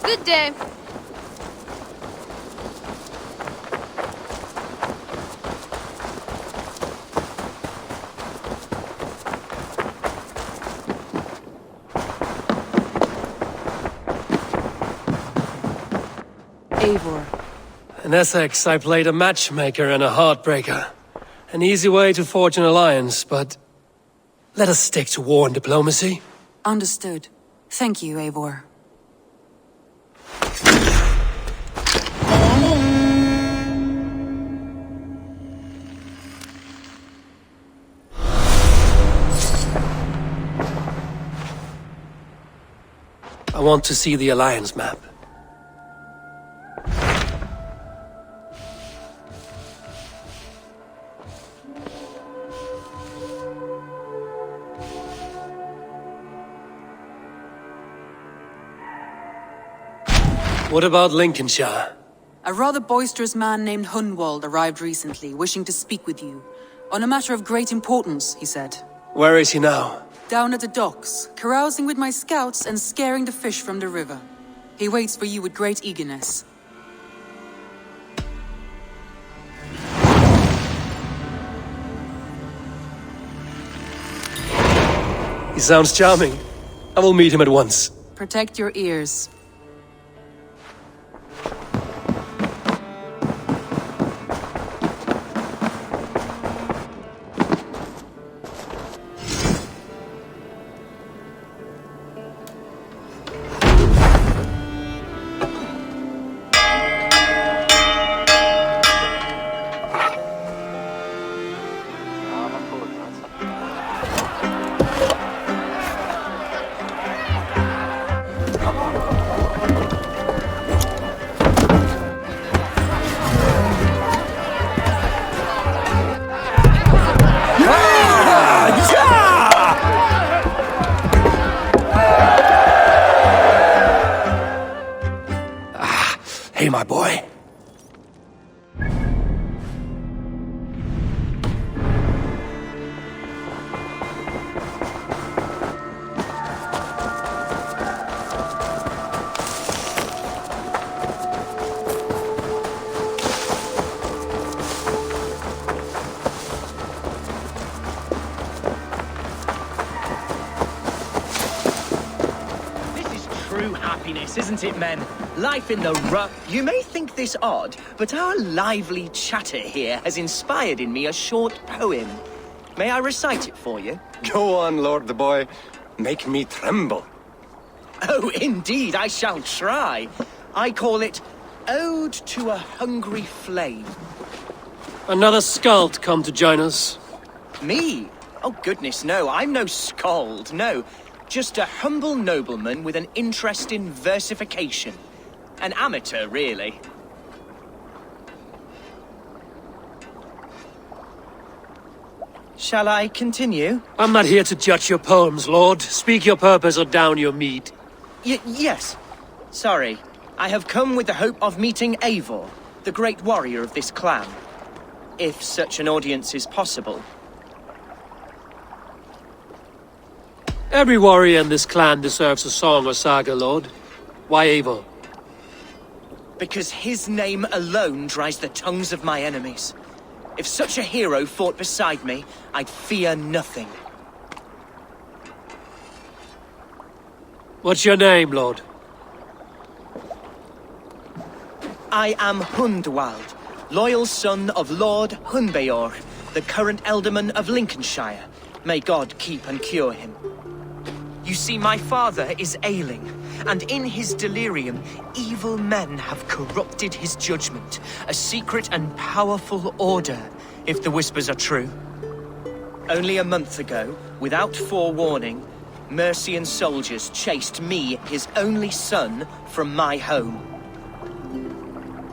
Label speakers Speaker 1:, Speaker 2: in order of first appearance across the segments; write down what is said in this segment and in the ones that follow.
Speaker 1: Good day.
Speaker 2: Eivor.
Speaker 3: In Essex, I played a matchmaker and a heartbreaker. An easy way to forge an alliance, but let us stick to war and diplomacy.
Speaker 2: Understood. Thank you, Eivor.
Speaker 3: I want to see the alliance map. What about Lincolnshire?
Speaker 2: A rather boisterous man named Hunwald arrived recently, wishing to speak with you. On a matter of great importance, he said.
Speaker 3: Where is he now?
Speaker 2: Down at the docks, carousing with my scouts and scaring the fish from the river. He waits for you with great eagerness.
Speaker 3: He sounds charming. I will meet him at once.
Speaker 2: Protect your ears.
Speaker 3: Hey, my boy.
Speaker 4: True happiness, isn't it, men? Life in the rough. You may think this odd, but our lively chatter here has inspired in me a short poem. May I recite it for you?
Speaker 5: Go on, Lord the Boy. Make me tremble.
Speaker 4: Oh, indeed, I shall try. I call it Ode to a Hungry Flame.
Speaker 3: Another skald come to join us.
Speaker 4: Me? Oh, goodness, no. I'm no skald, no. Just a humble nobleman with an interest in versification. An amateur, really. Shall I continue?
Speaker 3: I'm not here to judge your poems, Lord. Speak your purpose or down your meat.
Speaker 4: Yes. Sorry. I have come with the hope of meeting Eivor, the great warrior of this clan. If such an audience is possible.
Speaker 3: Every warrior in this clan deserves a song or saga, Lord. Why Eivor?
Speaker 4: Because his name alone dries the tongues of my enemies. If such a hero fought beside me, I'd fear nothing.
Speaker 3: What's your name, Lord?
Speaker 4: I am Hundwald, loyal son of Lord Hunbeor, the current Alderman of Lincolnshire. May God keep and cure him. You see, my father is ailing, and in his delirium, evil men have corrupted his judgment. A secret and powerful order, if the whispers are true. Only a month ago, without forewarning, Mercian soldiers chased me, his only son, from my home.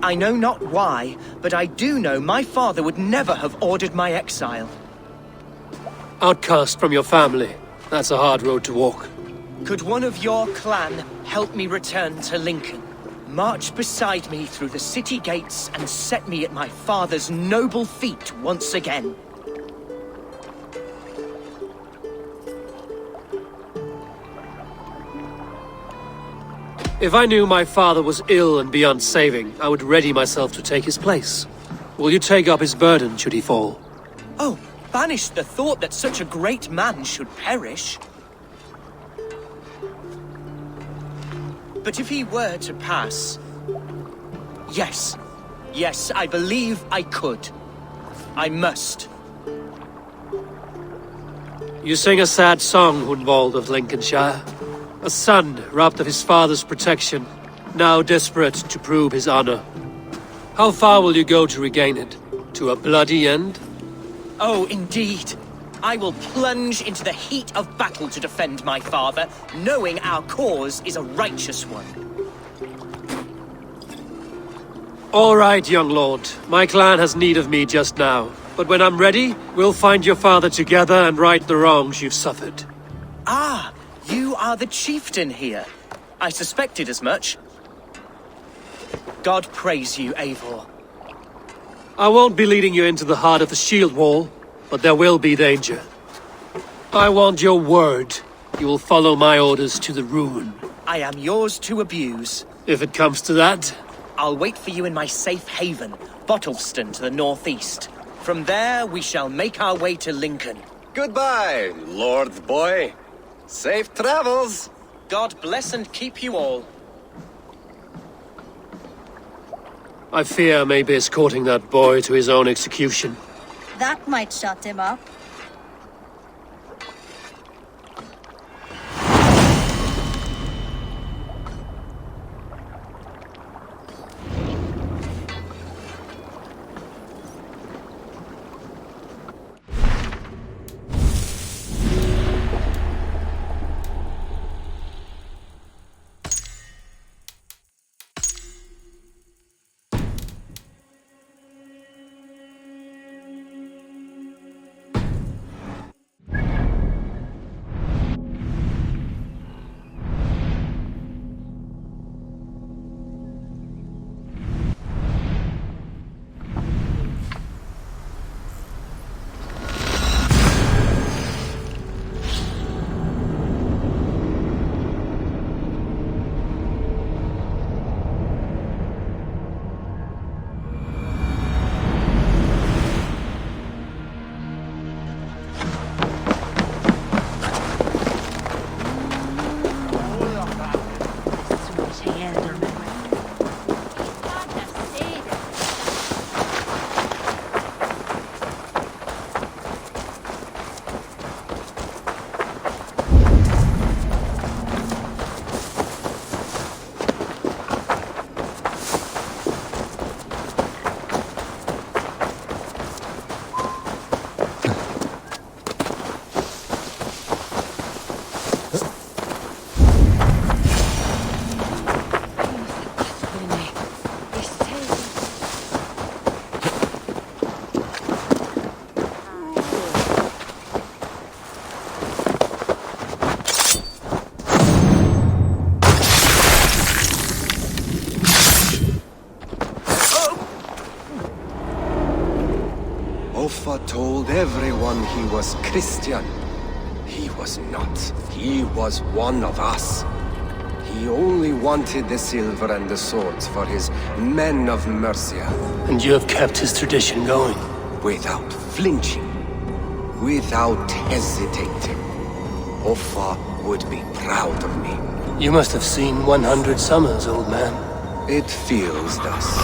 Speaker 4: I know not why, but I do know my father would never have ordered my exile.
Speaker 3: Outcast from your family. That's a hard road to walk.
Speaker 4: Could one of your clan help me return to Lincoln? March beside me through the city gates and set me at my father's noble feet once again.
Speaker 3: If I knew my father was ill and beyond saving, I would ready myself to take his place. Will you take up his burden should he fall?
Speaker 4: Oh, banish the thought that such a great man should perish. But if he were to pass... Yes. Yes, I believe I could. I must.
Speaker 3: You sing a sad song, Hunwald of Lincolnshire. A son robbed of his father's protection, now desperate to prove his honor. How far will you go to regain it? To a bloody end?
Speaker 4: Oh, indeed. I will plunge into the heat of battle to defend my father, knowing our cause is a righteous one.
Speaker 3: All right, young lord. My clan has need of me just now. But when I'm ready, we'll find your father together and right the wrongs you've suffered.
Speaker 4: Ah, you are the chieftain here. I suspected as much. God praise you, Eivor.
Speaker 3: I won't be leading you into the heart of the shield wall, but there will be danger. I want your word. You will follow my orders to the ruin.
Speaker 4: I am yours to abuse.
Speaker 3: If it comes to that.
Speaker 4: I'll wait for you in my safe haven, Bottleston to the northeast. From there, we shall make our way to Lincoln.
Speaker 5: Goodbye, Lord Boy. Safe travels.
Speaker 4: God bless and keep you all.
Speaker 3: I fear I may be escorting that boy to his own execution.
Speaker 1: That might shut him up.
Speaker 5: Told everyone he was Christian. He was not. He was one of us. He only wanted the silver and the swords for his men of Mercia.
Speaker 3: And you have kept his tradition going.
Speaker 5: Without flinching. Without hesitating. Offa would be proud of me.
Speaker 3: You must have seen 100 summers, old man.
Speaker 5: It feels thus.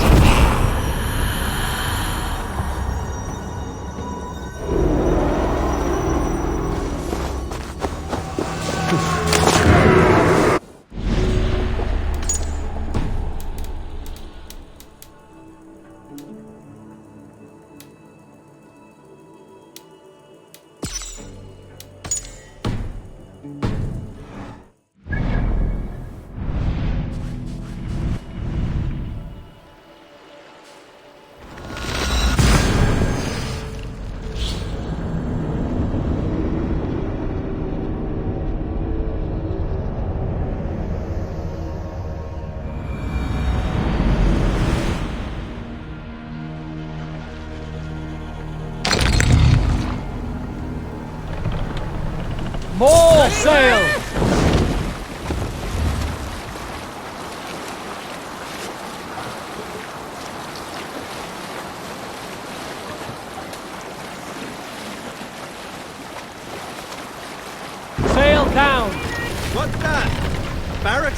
Speaker 3: More sail!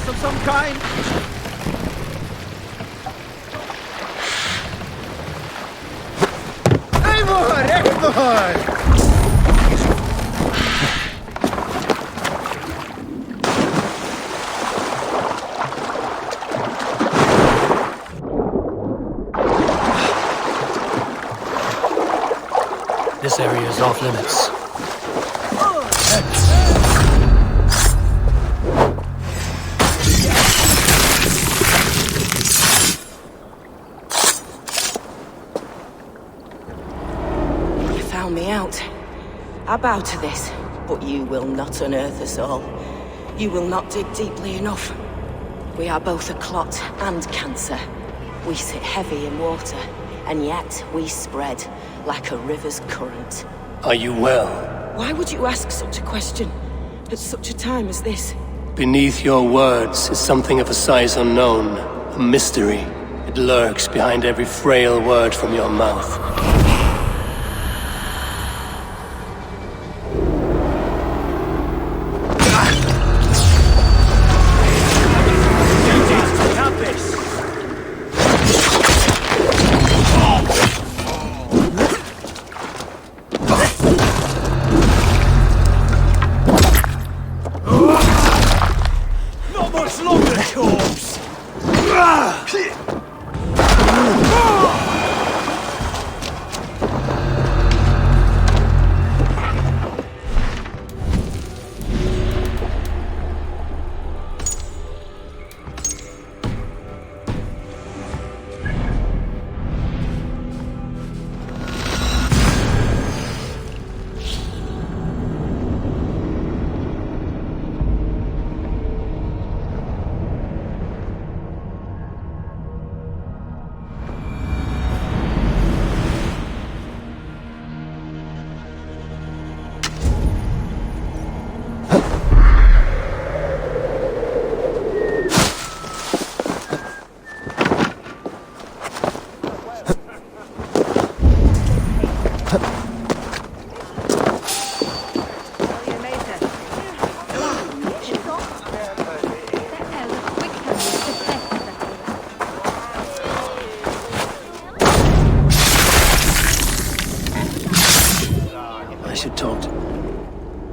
Speaker 6: of some kind? Eivor! Eivor!
Speaker 3: This area is off limits.
Speaker 7: You found me out. I bow to this, but you will not unearth us all. You will not dig deeply enough. We are both a clot and cancer. We sit heavy in water, and yet we spread like a river's current.
Speaker 3: Are you well?
Speaker 7: Why would you ask such a question at such a time as this?
Speaker 3: Beneath your words is something of a size unknown, a mystery. It lurks behind every frail word from your mouth.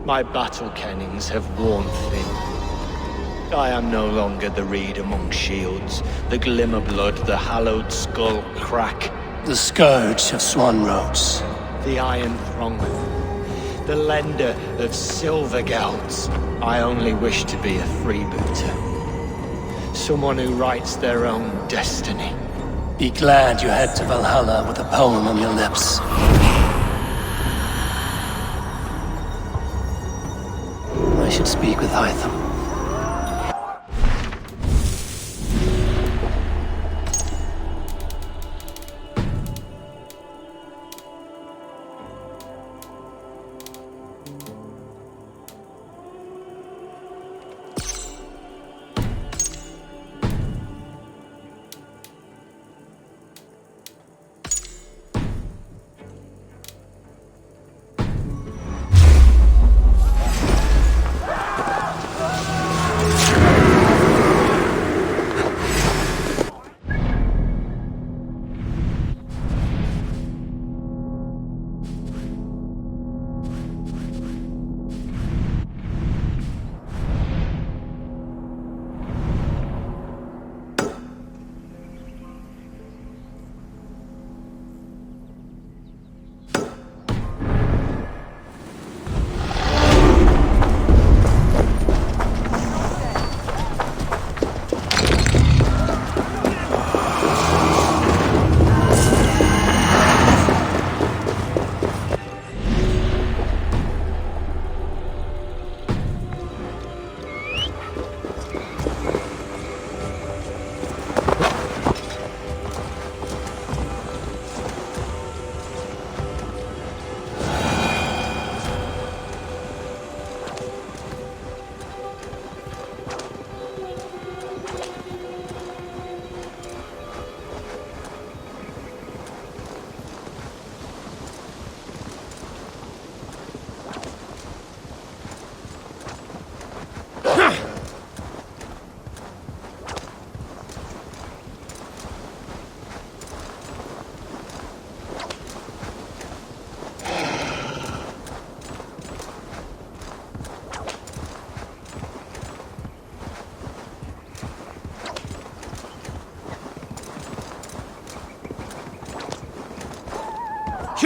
Speaker 4: My battle kennings have worn thin. I am no longer the reed among shields, the glimmer blood, the hallowed skull crack.
Speaker 3: The scourge of Swan Roads.
Speaker 4: The Iron Throng, the lender of silver gelds. I only wish to be a freebooter. Someone who writes their own destiny.
Speaker 3: Be glad you head to Valhalla with a poem on your lips. I should speak with Hytham.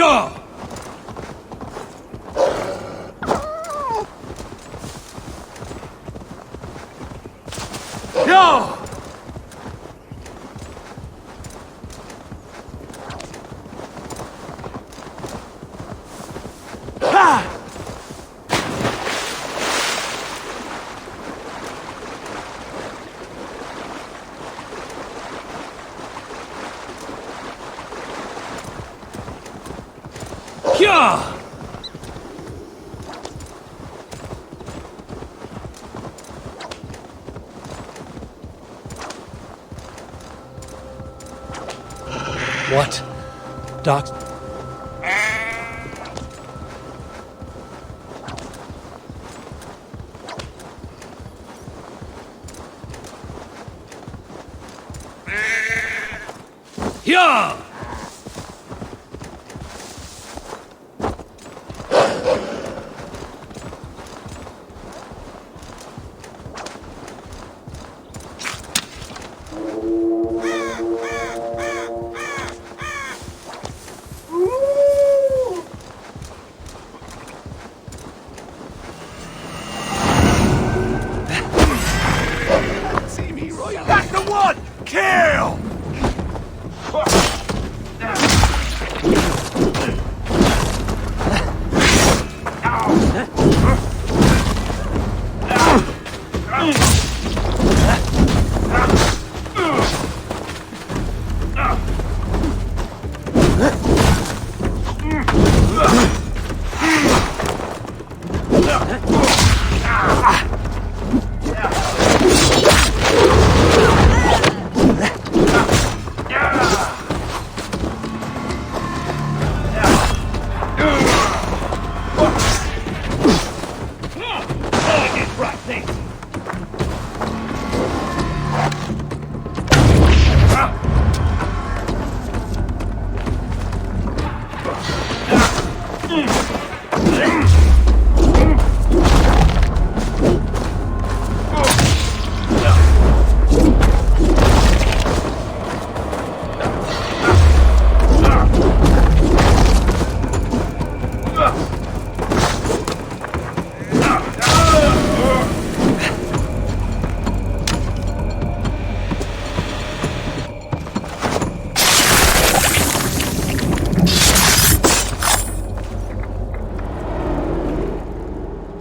Speaker 3: Sure! No! Yeah! What? Doc? Yeah!
Speaker 6: That's the one! Kill!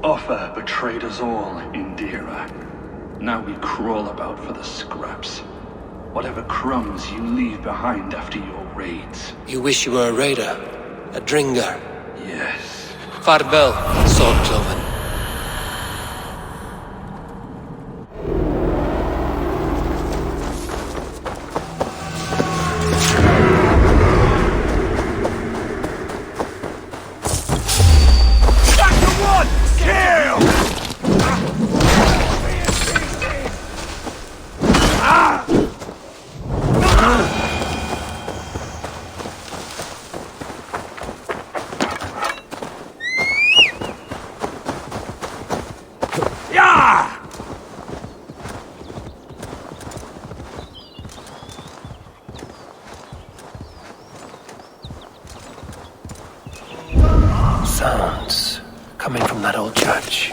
Speaker 8: Offa betrayed us all, Indira. Now we crawl about for the scraps. Whatever crumbs you leave behind after your raids.
Speaker 3: You wish you were a raider? A dringer?
Speaker 8: Yes.
Speaker 3: Farvel, Swordcloven.
Speaker 6: That's the one! Kill! Yeah!
Speaker 3: Sounds coming from that old church.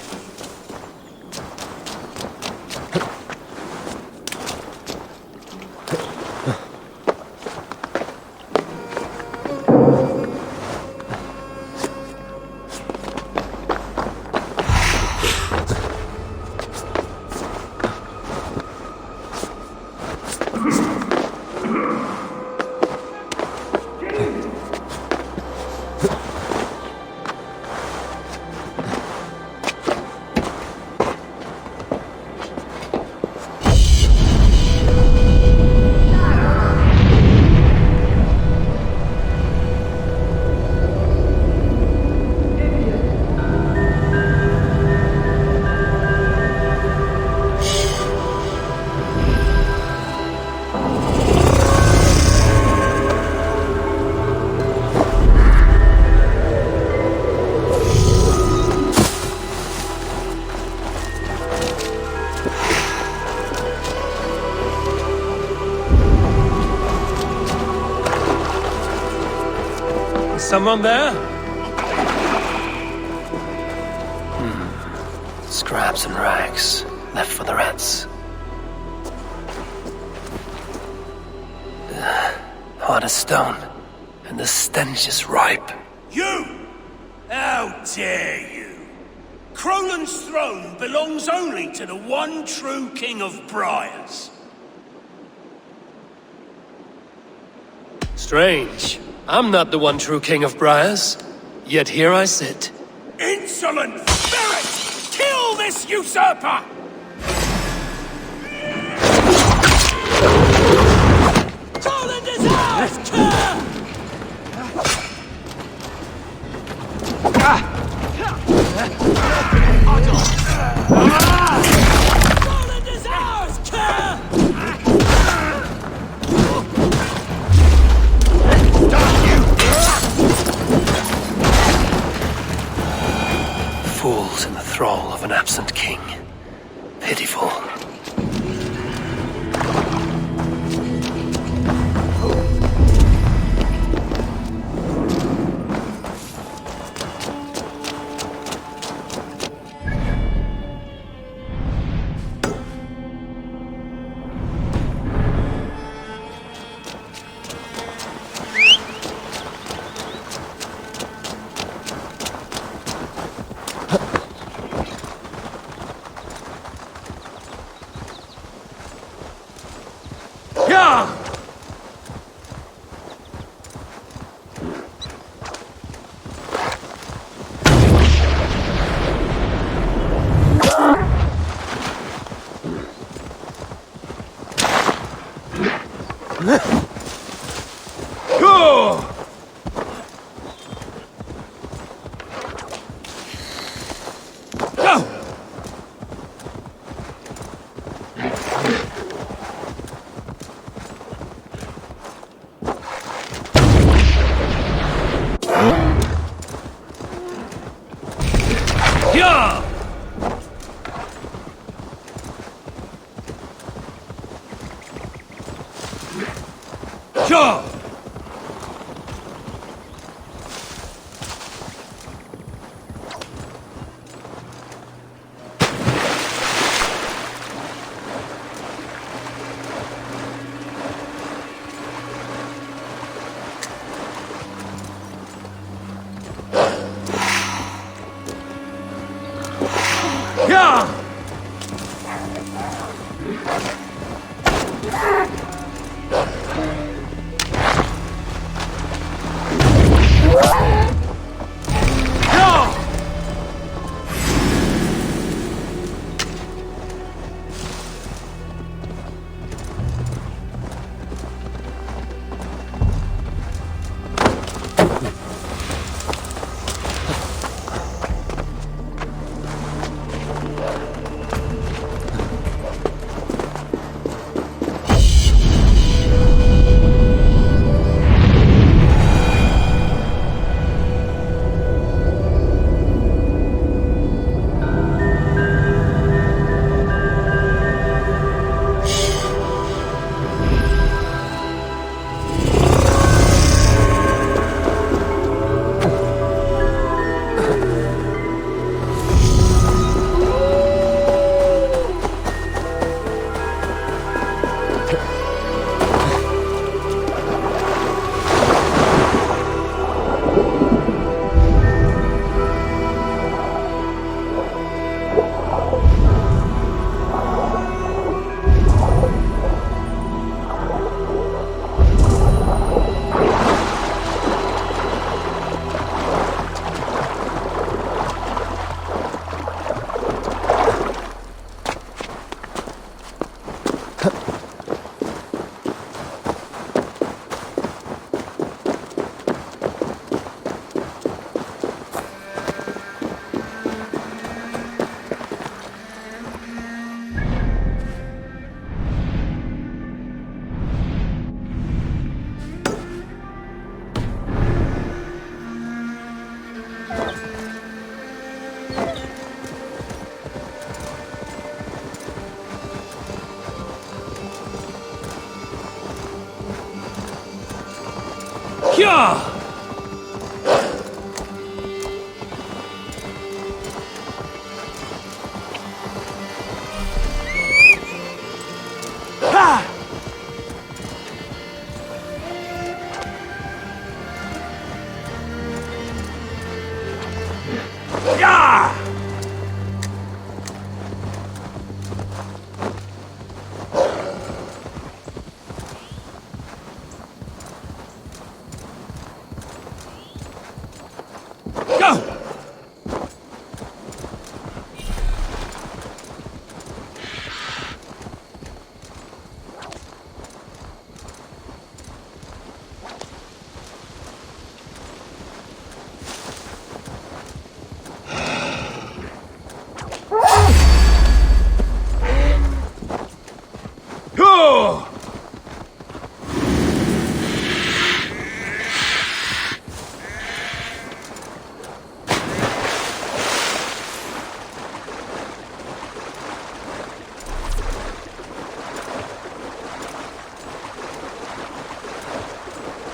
Speaker 3: Someone there? Scraps and rags, left for the rats. Hard as stone, and the stench is ripe.
Speaker 6: You! How dare you! Crolan's throne belongs only to the one true King of Briars.
Speaker 3: Strange. I'm not the one true King of Briars, yet here I sit.
Speaker 6: Insolent spirit! Kill this usurper! Crolan is ours, Kerr! Crolan is ours, Kerr!
Speaker 3: Fools in the thrall of an absent king. Pitiful.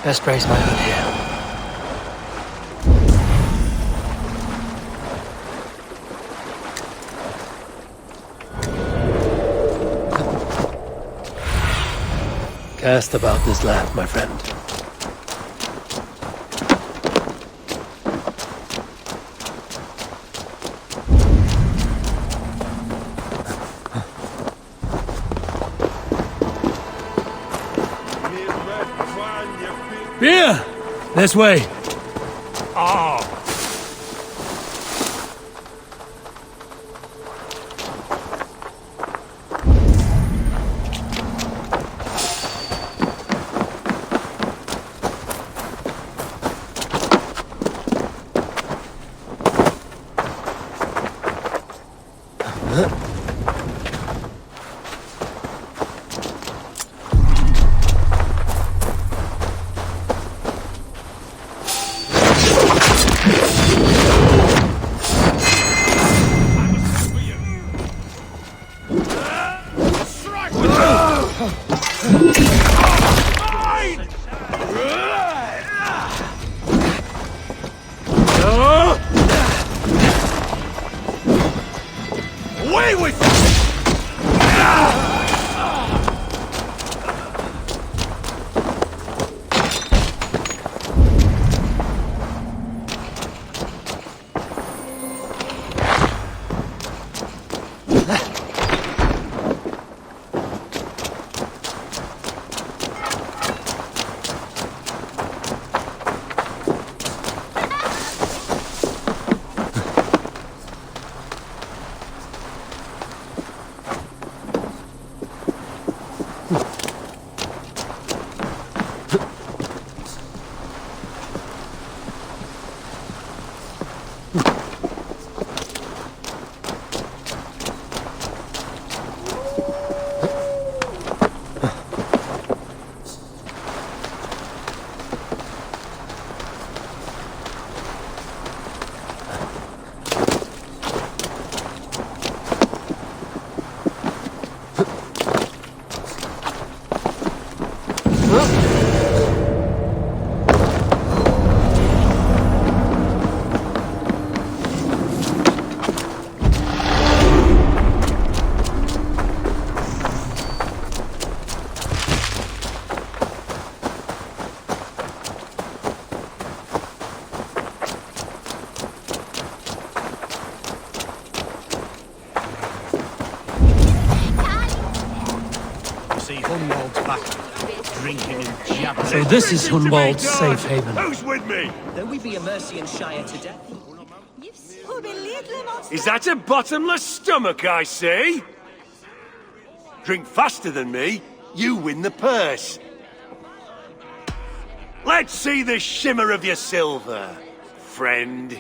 Speaker 3: Best brace my hood here. Cast about this lamp, my friend.
Speaker 6: Here! This way.
Speaker 9: Away with you!
Speaker 3: So this is Hunwald's safe haven.
Speaker 6: Who's with me?
Speaker 4: Though we be a Mercian Shire to death.
Speaker 6: Is that a bottomless stomach I see? Drink faster than me, you win the purse. Let's see the shimmer of your silver, friend.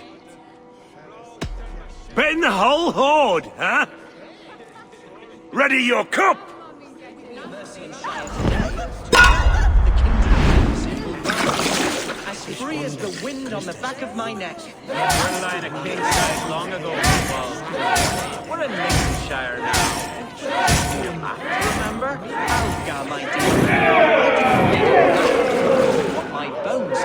Speaker 6: Bet in the whole hoard, huh? Ready your cup!
Speaker 4: As free as the wind on the back of my neck.
Speaker 10: Never line a king size long ago, well, we're in Lincolnshire now. Remember?
Speaker 4: Algar, my dear. What my bones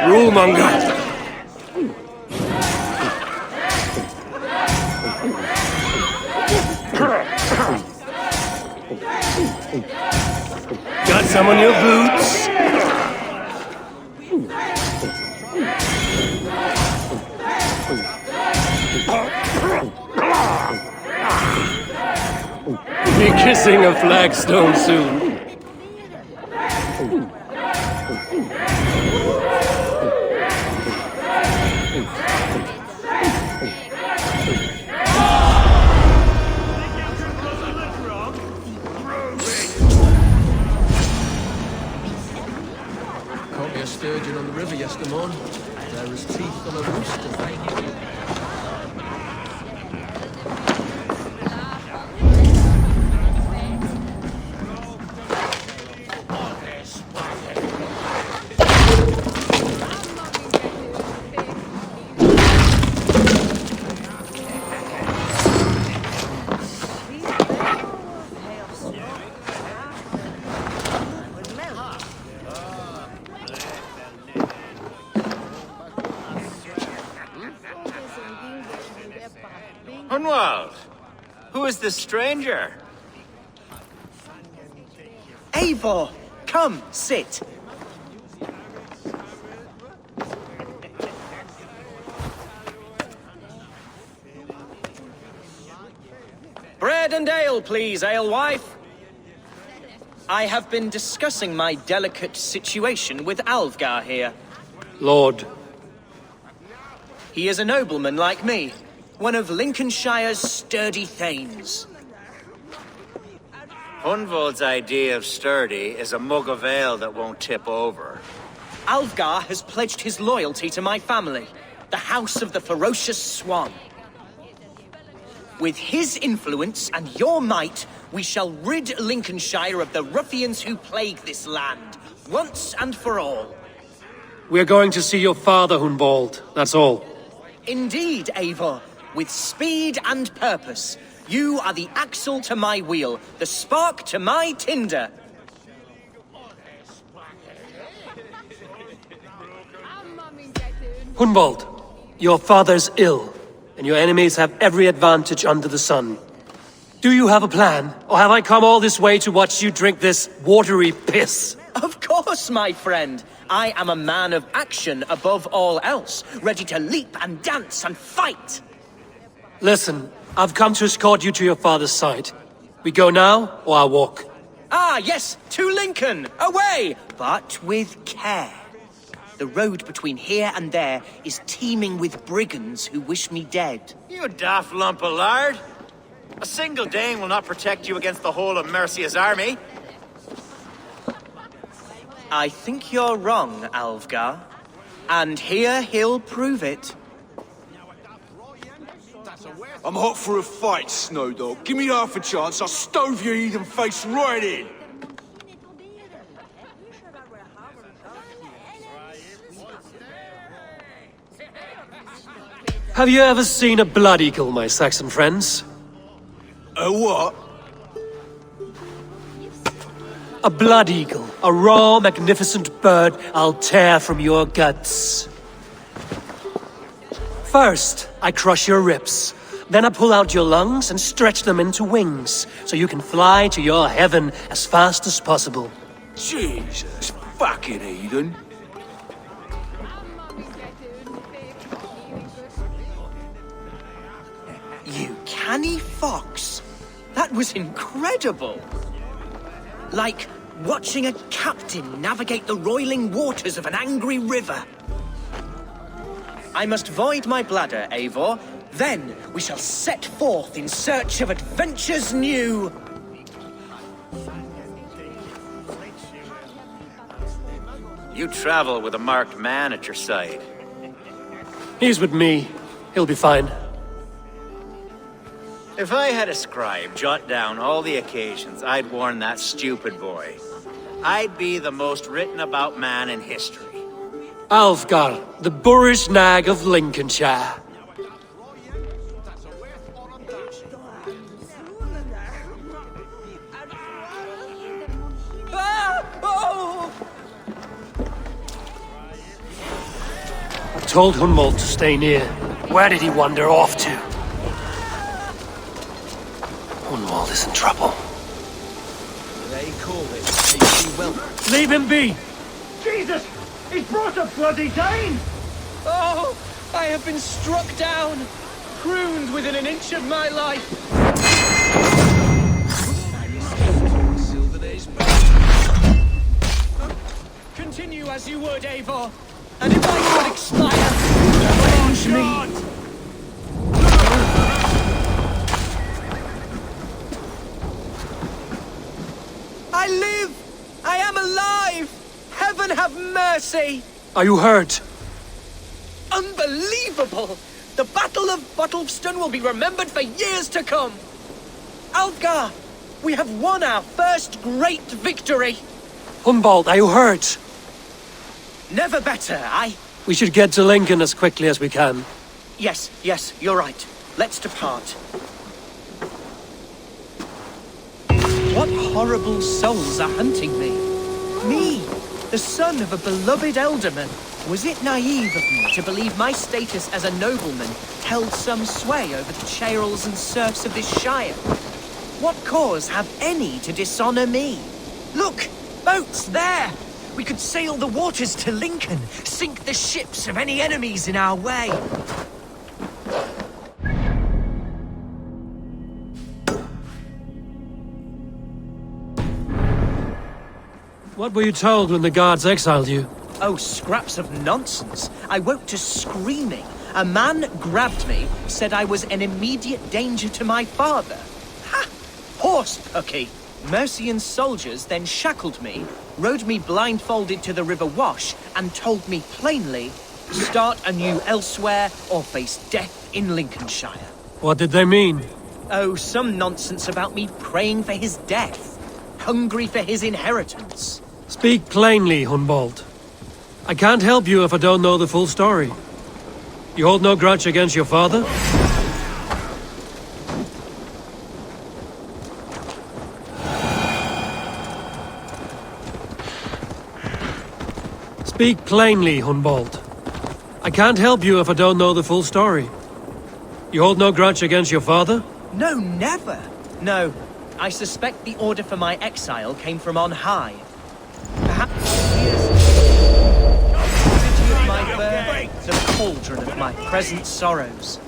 Speaker 3: Rulemonger!
Speaker 6: Got some on your boots?
Speaker 3: Be kissing a flagstone soon.
Speaker 10: Caught me a sturgeon on the river yesterday morning. There was teeth on a rooster. Hunwald, who is this stranger?
Speaker 4: Eivor, come, sit. Bread and ale, please, alewife. I have been discussing my delicate situation with Alvgar here.
Speaker 3: Lord.
Speaker 4: He is a nobleman like me, one of Lincolnshire's sturdy thanes.
Speaker 10: Hunwald's idea of sturdy is a mug of ale that won't tip over.
Speaker 4: Alvgar has pledged his loyalty to my family, the House of the Ferocious Swan. With his influence and your might, we shall rid Lincolnshire of the ruffians who plague this land, once and for all.
Speaker 3: We're going to see your father, Hunwald. That's all.
Speaker 4: Indeed, Eivor. With speed and purpose. You are the axle to my wheel, the spark to my tinder.
Speaker 3: Hunwald, your father's ill, and your enemies have every advantage under the sun. Do you have a plan, or have I come all this way to watch you drink this watery piss?
Speaker 4: Of course, my friend. I am a man of action above all else, ready to leap and dance and fight.
Speaker 3: Listen, I've come to escort you to your father's side. We go now, or I walk?
Speaker 4: Ah, yes, to Lincoln, away, but with care. The road between here and there is teeming with brigands who wish me dead.
Speaker 10: You daft lump of lard! A single Dane will not protect you against the whole of Mercia's army.
Speaker 4: I think you're wrong, Alvgar. And here he'll prove it.
Speaker 9: I'm hot for a fight, Snowdog. Give me half a chance, I'll stove your heathen face right in.
Speaker 3: Have you ever seen a blood eagle, my Saxon friends?
Speaker 9: A what?
Speaker 3: A blood eagle. A raw, magnificent bird I'll tear from your guts. First, I crush your ribs. Then I pull out your lungs and stretch them into wings, so you can fly to your heaven as fast as possible.
Speaker 9: Jesus fucking heathen.
Speaker 4: You canny fox. That was incredible. Like watching a captain navigate the roiling waters of an angry river. I must void my bladder, Eivor. Then we shall set forth in search of adventures new.
Speaker 10: You travel with a marked man at your side.
Speaker 3: He's with me. He'll be fine.
Speaker 10: If I had a scribe jot down all the occasions I'd warn that stupid boy, I'd be the most written about man in history.
Speaker 3: Alvgar, the boorish nag of Lincolnshire. I told Hunwald to stay near. Where did he wander off to? Hunwald is in trouble.
Speaker 9: They call it a well.
Speaker 3: Leave him be!
Speaker 6: Jesus! He's brought a bloody Dane!
Speaker 4: Oh, I have been struck down, crooned within an inch of my life. Continue as you would, Eivor, and if I could expire, avenge me. I live! I am alive! Heaven have mercy!
Speaker 3: Are you hurt?
Speaker 4: Unbelievable! The Battle of Bottleston will be remembered for years to come! Alvgar, we have won our first great victory!
Speaker 3: Hunwald, are you hurt?
Speaker 4: Never better,
Speaker 3: We should get to Lincoln as quickly as we can.
Speaker 4: Yes, you're right. Let's depart. What horrible souls are hunting me? Me, the son of a beloved elderman. Was it naive of me to believe my status as a nobleman held some sway over the churls and serfs of this shire? What cause have any to dishonor me? Look! Boats there! We could sail the waters to Lincoln, sink the ships of any enemies in our way.
Speaker 3: What were you told when the guards exiled you?
Speaker 4: Oh, scraps of nonsense. I woke to screaming. A man grabbed me, said I was an immediate danger to my father. Ha! Horse pucky! Mercian soldiers then shackled me, rode me blindfolded to the River Wash, and told me plainly, start anew elsewhere or face death in Lincolnshire.
Speaker 3: What did they mean?
Speaker 4: Oh, some nonsense about me praying for his death, hungry for his inheritance.
Speaker 3: Speak plainly, Hunwald. I can't help you if I don't know the full story. You hold no grudge against your father? Speak plainly, Hunwald. I can't help you if I don't know the full story. You hold no grudge against your father?
Speaker 4: No, never. No, I suspect the order for my exile came from on high. Perhaps the city of my birth, the cauldron of my present sorrows.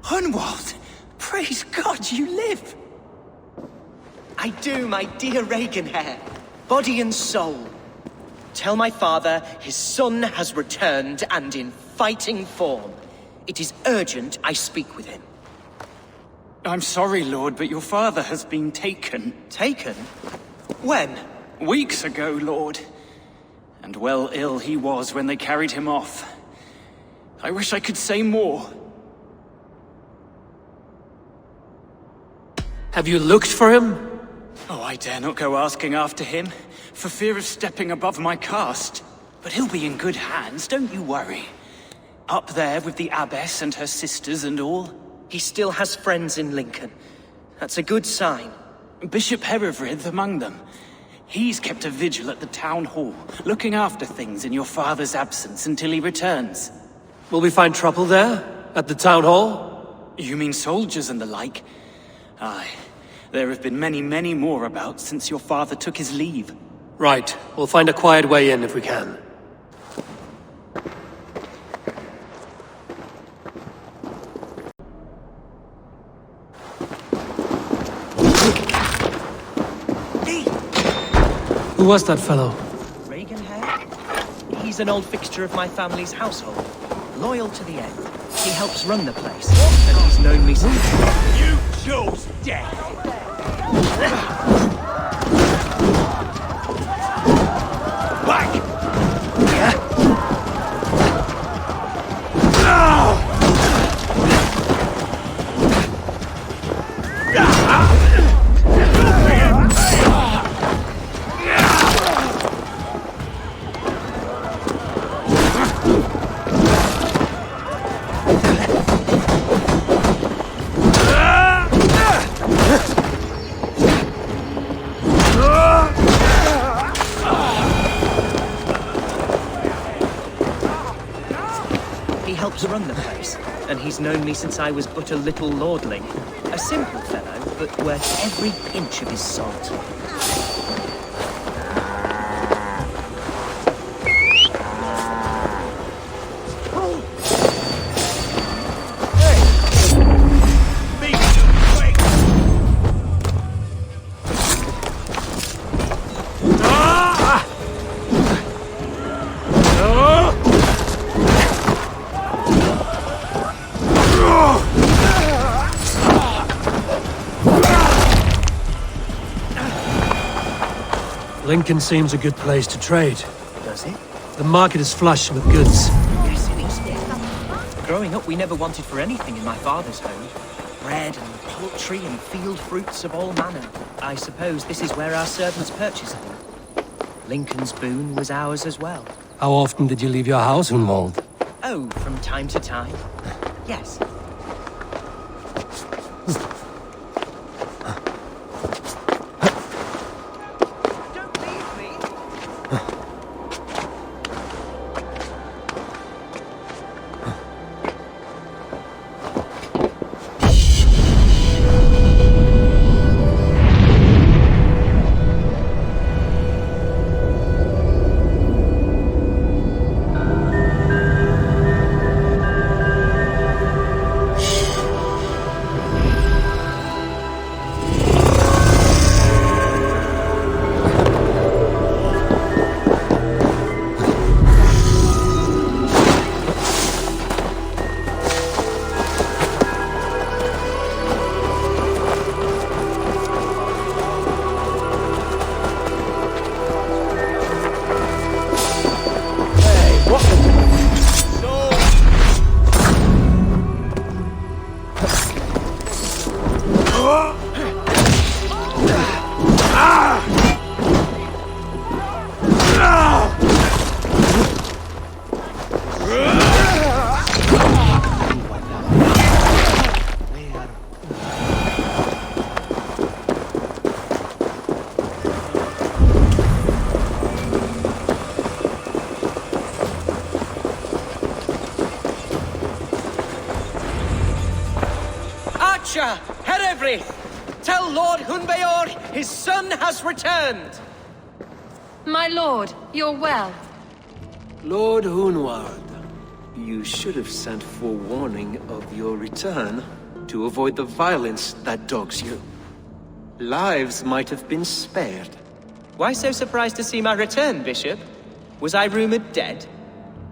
Speaker 4: Hunwald! Praise God you live! I do, my dear Reaganhair. Body and soul. Tell my father his son has returned and in fighting form. It is urgent I speak with him.
Speaker 11: I'm sorry, Lord, but your father has been taken.
Speaker 4: Taken? When?
Speaker 11: Weeks ago, Lord. And well ill he was when they carried him off. I wish I could say more.
Speaker 3: Have you looked for him?
Speaker 11: Oh, I dare not go asking after him, for fear of stepping above my caste. But he'll be in good hands, don't you worry. Up there with the abbess and her sisters and all.
Speaker 4: He still has friends in Lincoln. That's a good sign.
Speaker 11: Bishop Herefrith among them. He's kept a vigil at the town hall, looking after things in your father's absence until he returns.
Speaker 3: Will we find trouble there? At the town hall?
Speaker 11: You mean soldiers and the like? Aye. There have been many, many more about since your father took his leave.
Speaker 3: Right. We'll find a quiet way in if we can. Who was that fellow?
Speaker 4: Reagan Hair? He's an old fixture of my family's household. Loyal to the end. He helps run the place, and he's known me since...
Speaker 6: You chose death! Back!
Speaker 4: Run the place, and he's known me since I was but a little lordling. A simple fellow, but worth every pinch of his salt.
Speaker 3: Lincoln seems a good place to trade.
Speaker 4: Does it?
Speaker 3: The market is flush with goods.
Speaker 4: Yes, it is. Growing up, we never wanted for anything in my father's home. Bread and poultry and field fruits of all manner. I suppose this is where our servants purchased them. Lincoln's boon was ours as well.
Speaker 3: How often did you leave your house, Hunwald?
Speaker 4: Oh, from time to time. Yes. Herefrith! Tell Lord Hunbeor his son has returned!
Speaker 12: My lord, you're well.
Speaker 5: Lord Hunwald, you should have sent forewarning of your return to avoid the violence that dogs you. Lives might have been spared.
Speaker 4: Why so surprised to see my return, Bishop? Was I rumored dead?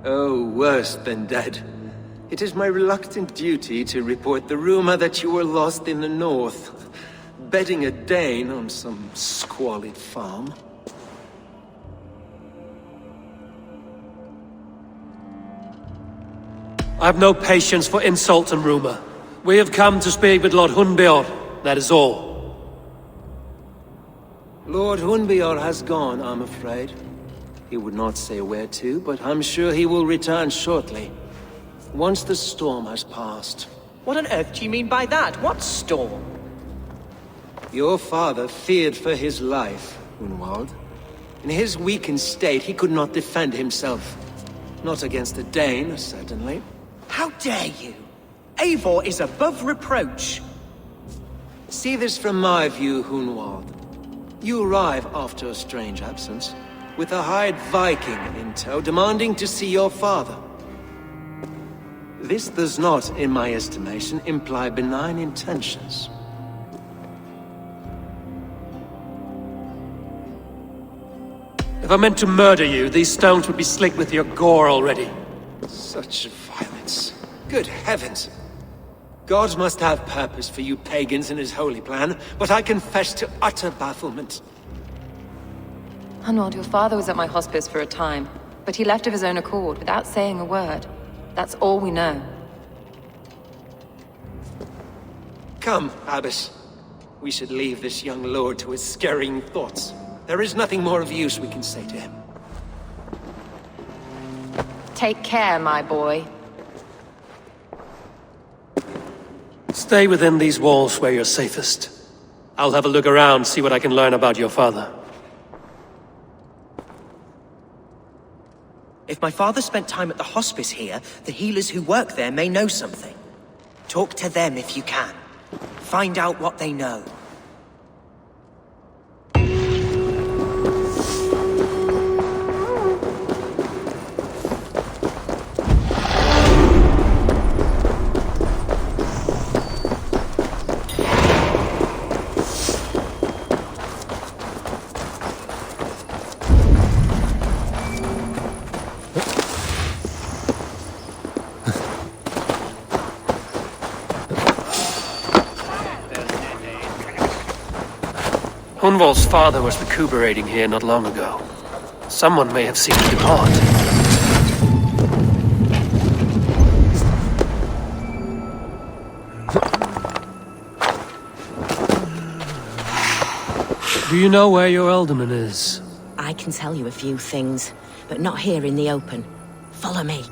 Speaker 5: Oh, worse than dead. It is my reluctant duty to report the rumor that you were lost in the north, bedding a Dane on some squalid farm.
Speaker 3: I've no patience for insult and rumor. We have come to speak with Lord Hunbeor, that is all.
Speaker 5: Lord Hunbeor has gone, I'm afraid. He would not say where to, but I'm sure he will return shortly. Once the storm has passed.
Speaker 4: What on earth do you mean by that? What storm?
Speaker 5: Your father feared for his life, Hunwald. In his weakened state, he could not defend himself. Not against a Dane, certainly.
Speaker 4: How dare you? Eivor is above reproach.
Speaker 5: See this from my view, Hunwald. You arrive after a strange absence, with a hired Viking in tow, demanding to see your father. This does not, in my estimation, imply benign intentions.
Speaker 3: If I meant to murder you, these stones would be slick with your gore already.
Speaker 5: Such violence. Good heavens! God must have purpose for you pagans in his holy plan, but I confess to utter bafflement.
Speaker 12: Hunwald, your father was at my hospice for a time, but he left of his own accord without saying a word. That's all we know.
Speaker 5: Come, Abbess. We should leave this young lord to his scurrying thoughts. There is nothing more of use we can say to him.
Speaker 12: Take care, my boy.
Speaker 3: Stay within these walls where you're safest. I'll have a look around, see what I can learn about your father.
Speaker 4: If my father spent time at the hospice here, the healers who work there may know something. Talk to them if you can. Find out what they know.
Speaker 3: Hunwald's father was recuperating here not long ago. Someone may have seen him depart. Do you know where your Alderman is?
Speaker 7: I can tell you a few things, but not here in the open. Follow me.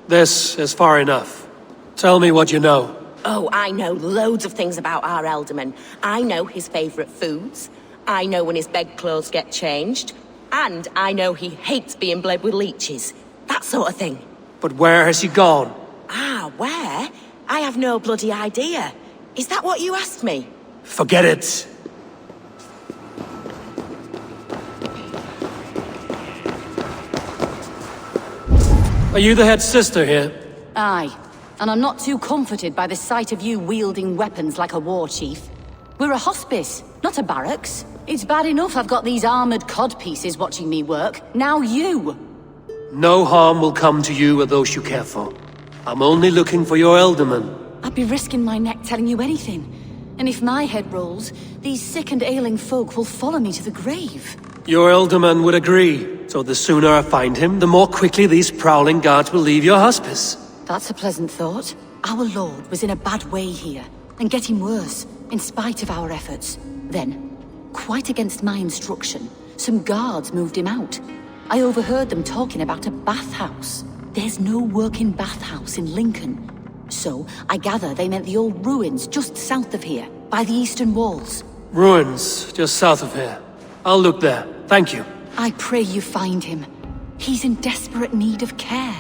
Speaker 3: This is far enough. Tell me what you know.
Speaker 7: Oh, I know loads of things about our Elderman. I know his favorite foods. I know when his bedclothes get changed. And I know he hates being bled with leeches. That sort of thing.
Speaker 3: But where has he gone?
Speaker 7: Ah, where? I have no bloody idea. Is that what you asked me?
Speaker 3: Forget it. Are you the head sister here?
Speaker 13: Aye, and I'm not too comforted by the sight of you wielding weapons like a war chief. We're a hospice, not a barracks. It's bad enough I've got these armored codpieces watching me work. Now you!
Speaker 3: No harm will come to you or those you care for. I'm only looking for your Elderman.
Speaker 13: I'd be risking my neck telling you anything. And if my head rolls, these sick and ailing folk will follow me to the grave.
Speaker 3: Your Elderman would agree. So the sooner I find him, the more quickly these prowling guards will leave your hospice.
Speaker 13: That's a pleasant thought. Our lord was in a bad way here, and getting worse, in spite of our efforts. Then, quite against my instruction, some guards moved him out. I overheard them talking about a bathhouse. There's no working bathhouse in Lincoln. So, I gather they meant the old ruins just south of here, by the eastern walls.
Speaker 3: Ruins, just south of here. I'll look there. Thank you.
Speaker 13: I pray you find him. He's in desperate need of care.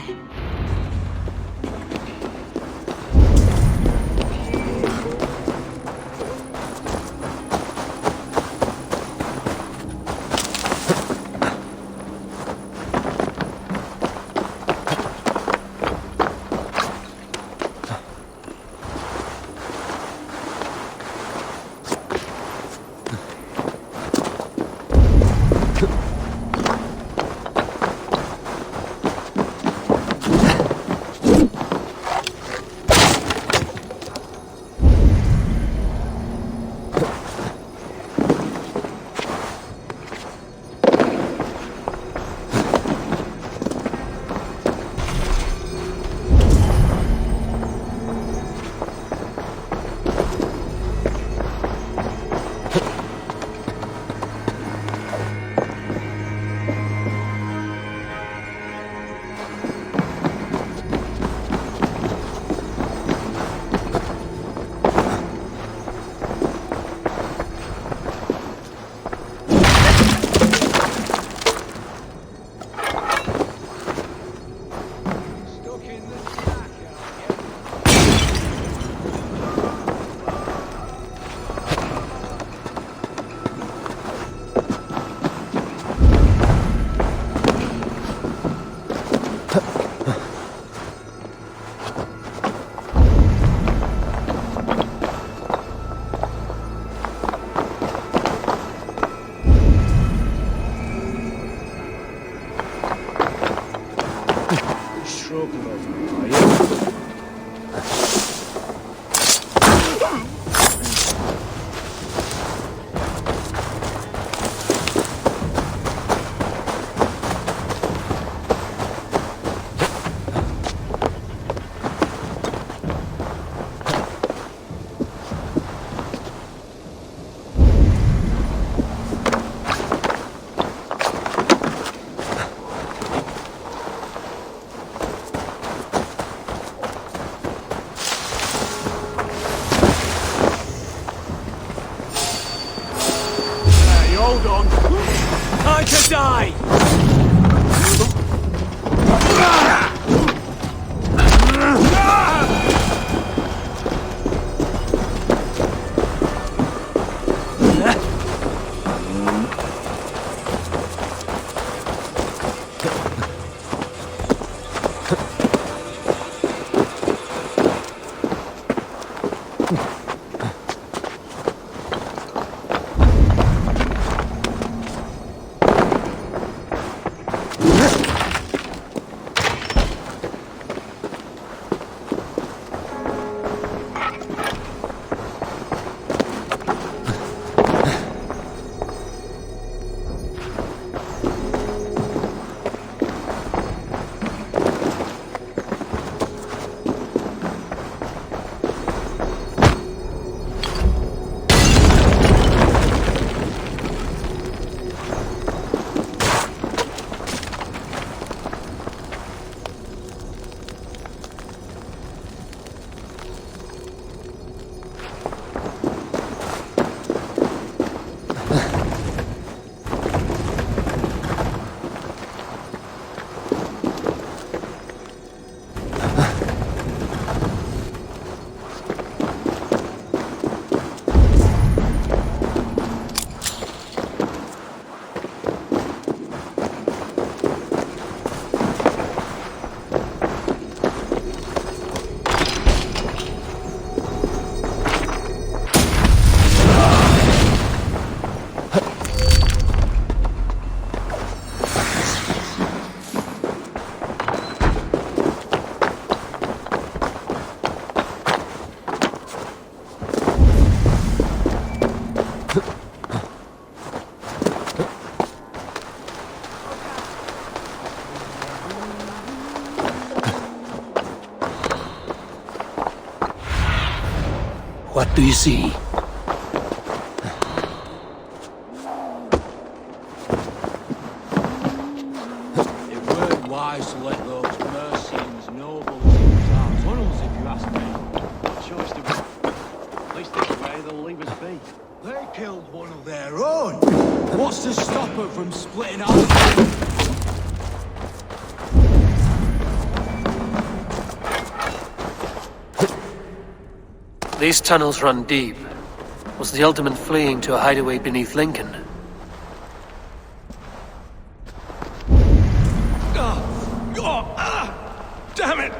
Speaker 9: Hold on. Time to die!
Speaker 3: What do you see?
Speaker 9: It weren't wise to let those Mercians nobles use our tunnels, if you ask me. Choice to be. At least this way they'll leave us be. They killed one of their own. What's to stop her from splitting up?
Speaker 3: These tunnels run deep. Was the Ultimate fleeing to a hideaway beneath Lincoln?
Speaker 9: Damn it!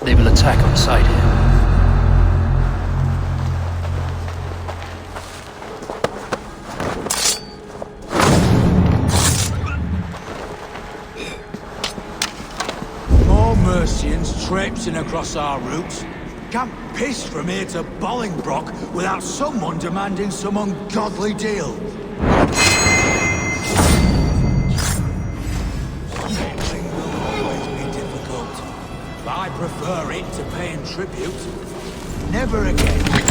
Speaker 3: They will attack on sight here.
Speaker 9: More Mercians traipsing across our routes. Can't piss from here to Bolingbroke without someone demanding some ungodly deal. I prefer it to paying tribute. Never again will we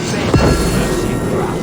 Speaker 9: save Mercian craft.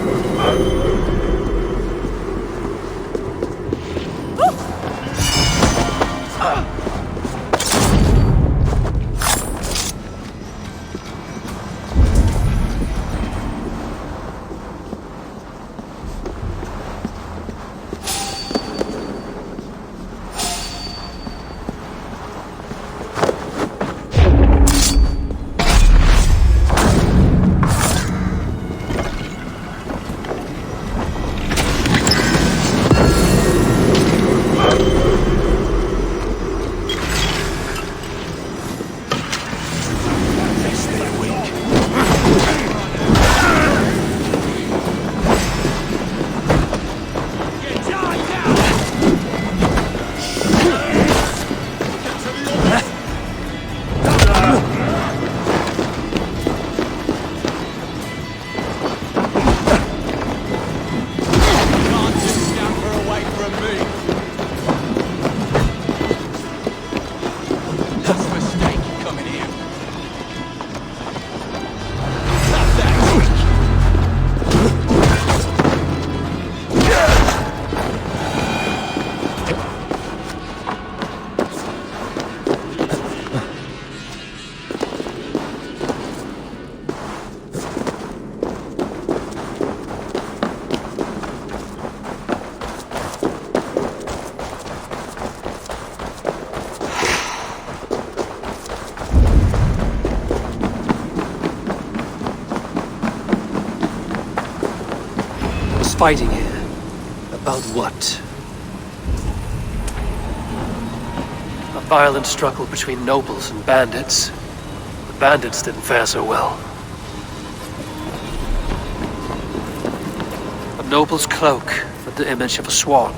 Speaker 3: fighting here. About what? A violent struggle between nobles and bandits. The bandits didn't fare so well. A noble's cloak with the image of a swan.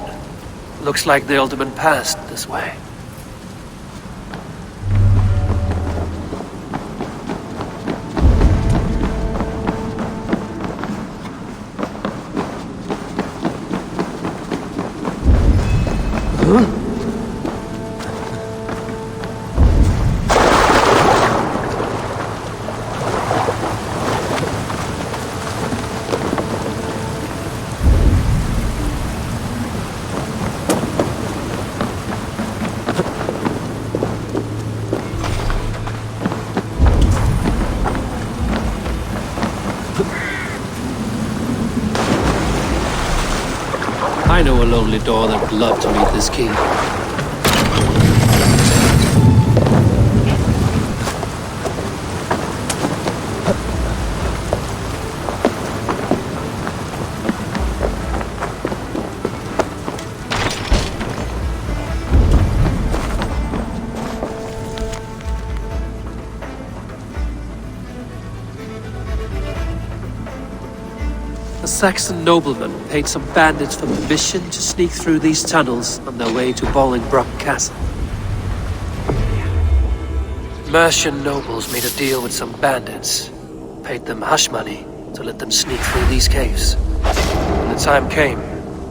Speaker 3: Looks like the alderman passed this way. I know a lonely door that would love to meet this king. A Saxon nobleman paid some bandits for permission to sneak through these tunnels on their way to Bolingbroke Castle. Mercian nobles made a deal with some bandits, paid them hush money to let them sneak through these caves. When the time came,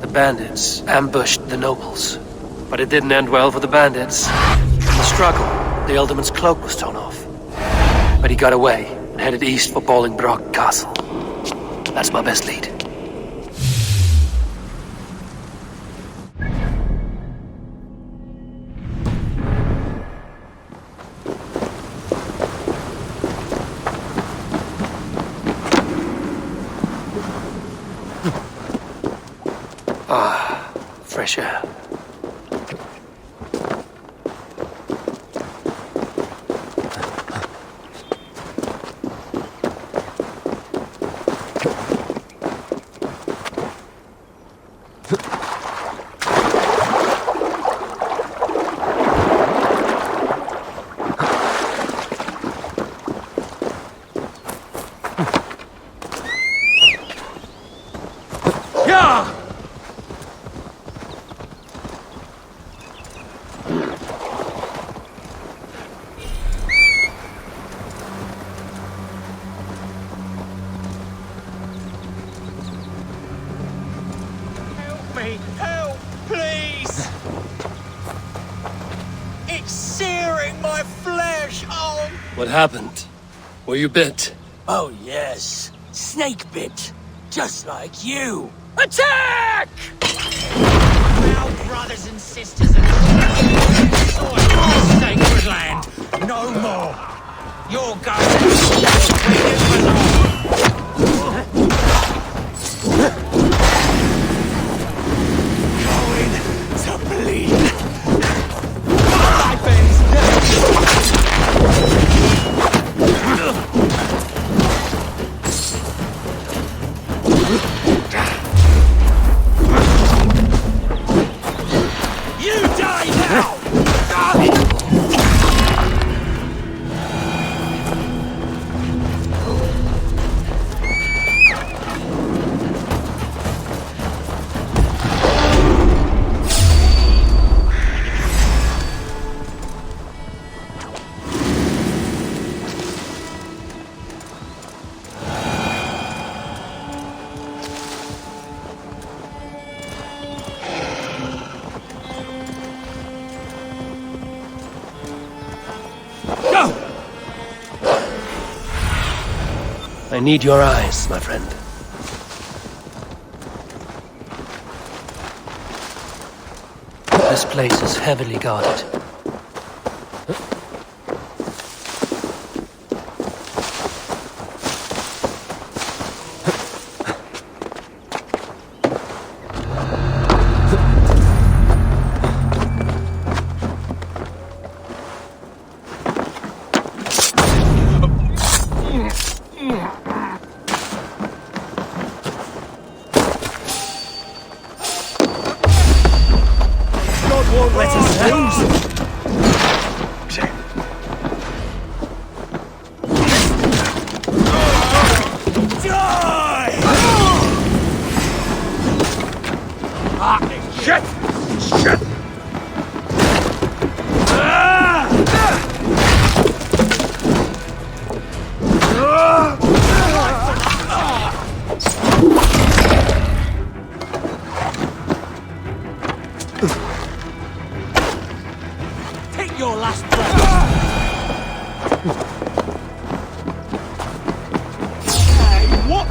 Speaker 3: the bandits ambushed the nobles. But it didn't end well for the bandits. In the struggle, the alderman's cloak was torn off. But he got away and headed east for Bolingbroke Castle. That's my best lead. Ah, fresh air.
Speaker 6: Help, please! It's searing my flesh! Oh!
Speaker 3: What happened? Were you bit?
Speaker 6: Oh, yes. Snake bit. Just like you. Attack! Our brothers and sisters of the sacred land. No more. You're going to bleed. My face. You die now!
Speaker 3: I need your eyes, my friend. This place is heavily guarded.
Speaker 4: won't let us lose.
Speaker 6: Shit! Shit!
Speaker 9: Take your last breath. Hey, what?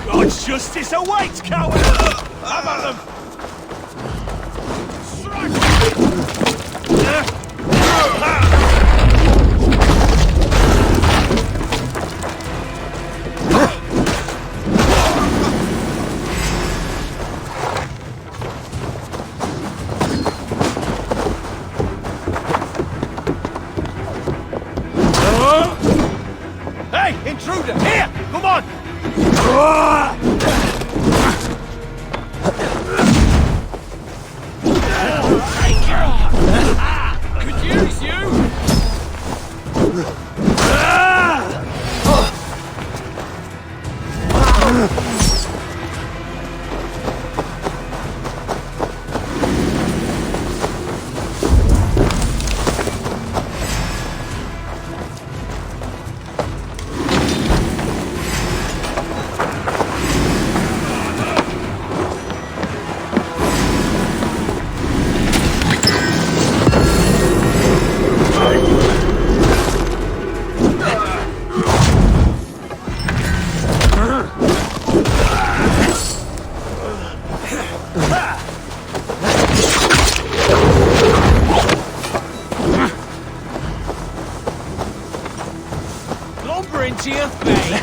Speaker 6: God's justice awaits, coward! How about them? Hey, intruder! Here! Come on!
Speaker 9: Could use you! Lumber into your face!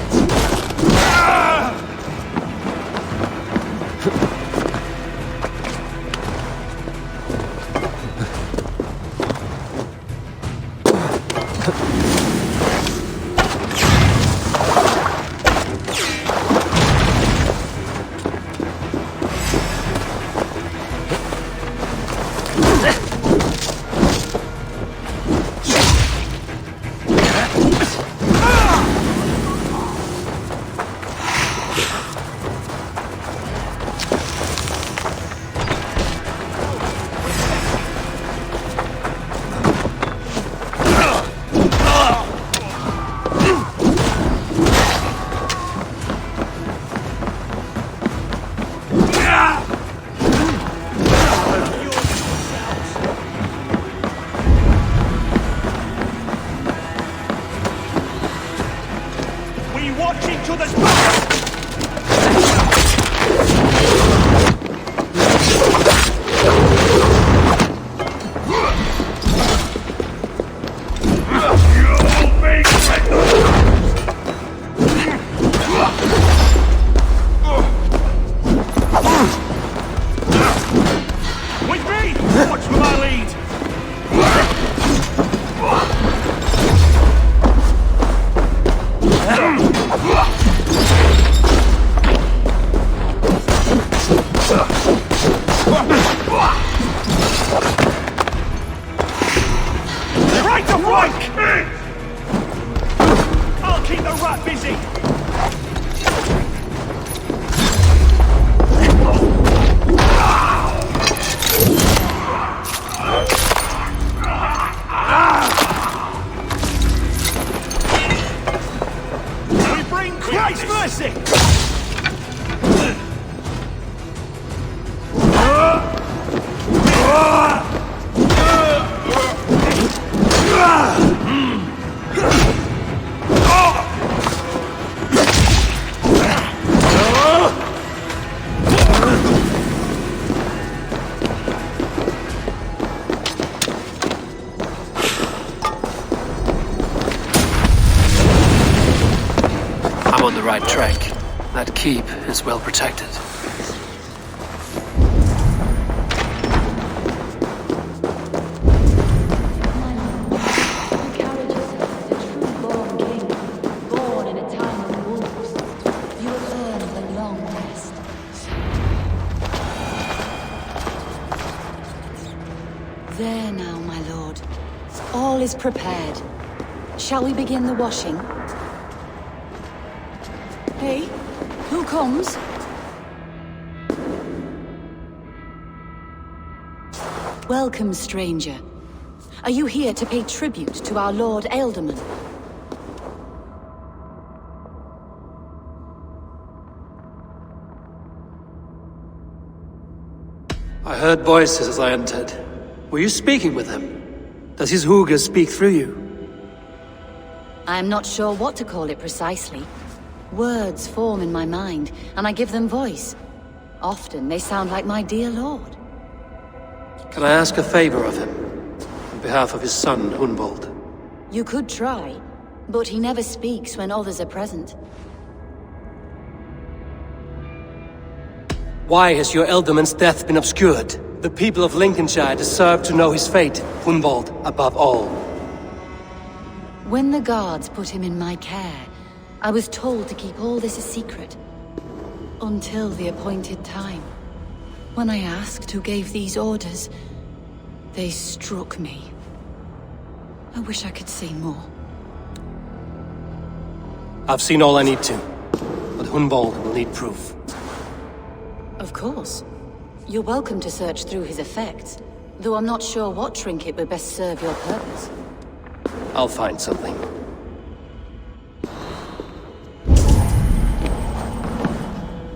Speaker 6: We watch each other's backs! With me! Watch for my lead! Right to flank! keep the rat busy! We bring Christ's mercy!
Speaker 3: I'm on the right track. That keep is well protected.
Speaker 13: There now, my lord. All is prepared. Shall we begin the washing? Hey, who comes? Welcome, stranger. Are you here to pay tribute to our Lord Ealdorman?
Speaker 3: I heard voices as I entered. Were you speaking with him? Does his hooga speak through you?
Speaker 13: I am not sure what to call it precisely. Words form in my mind, and I give them voice. Often they sound like my dear lord.
Speaker 3: Can I ask a favor of him? On behalf of his son, Hunwald.
Speaker 13: You could try, but he never speaks when others are present.
Speaker 3: Why has your Ealdorman's death been obscured? The people of Lincolnshire deserve to know his fate, Hunwald above all.
Speaker 13: When the guards put him in my care, I was told to keep all this a secret. Until the appointed time. When I asked who gave these orders, they struck me. I wish I could say more.
Speaker 3: I've seen all I need to, but Hunwald will need proof.
Speaker 13: Of course. You're welcome to search through his effects, though I'm not sure what trinket would best serve your purpose.
Speaker 3: I'll find something.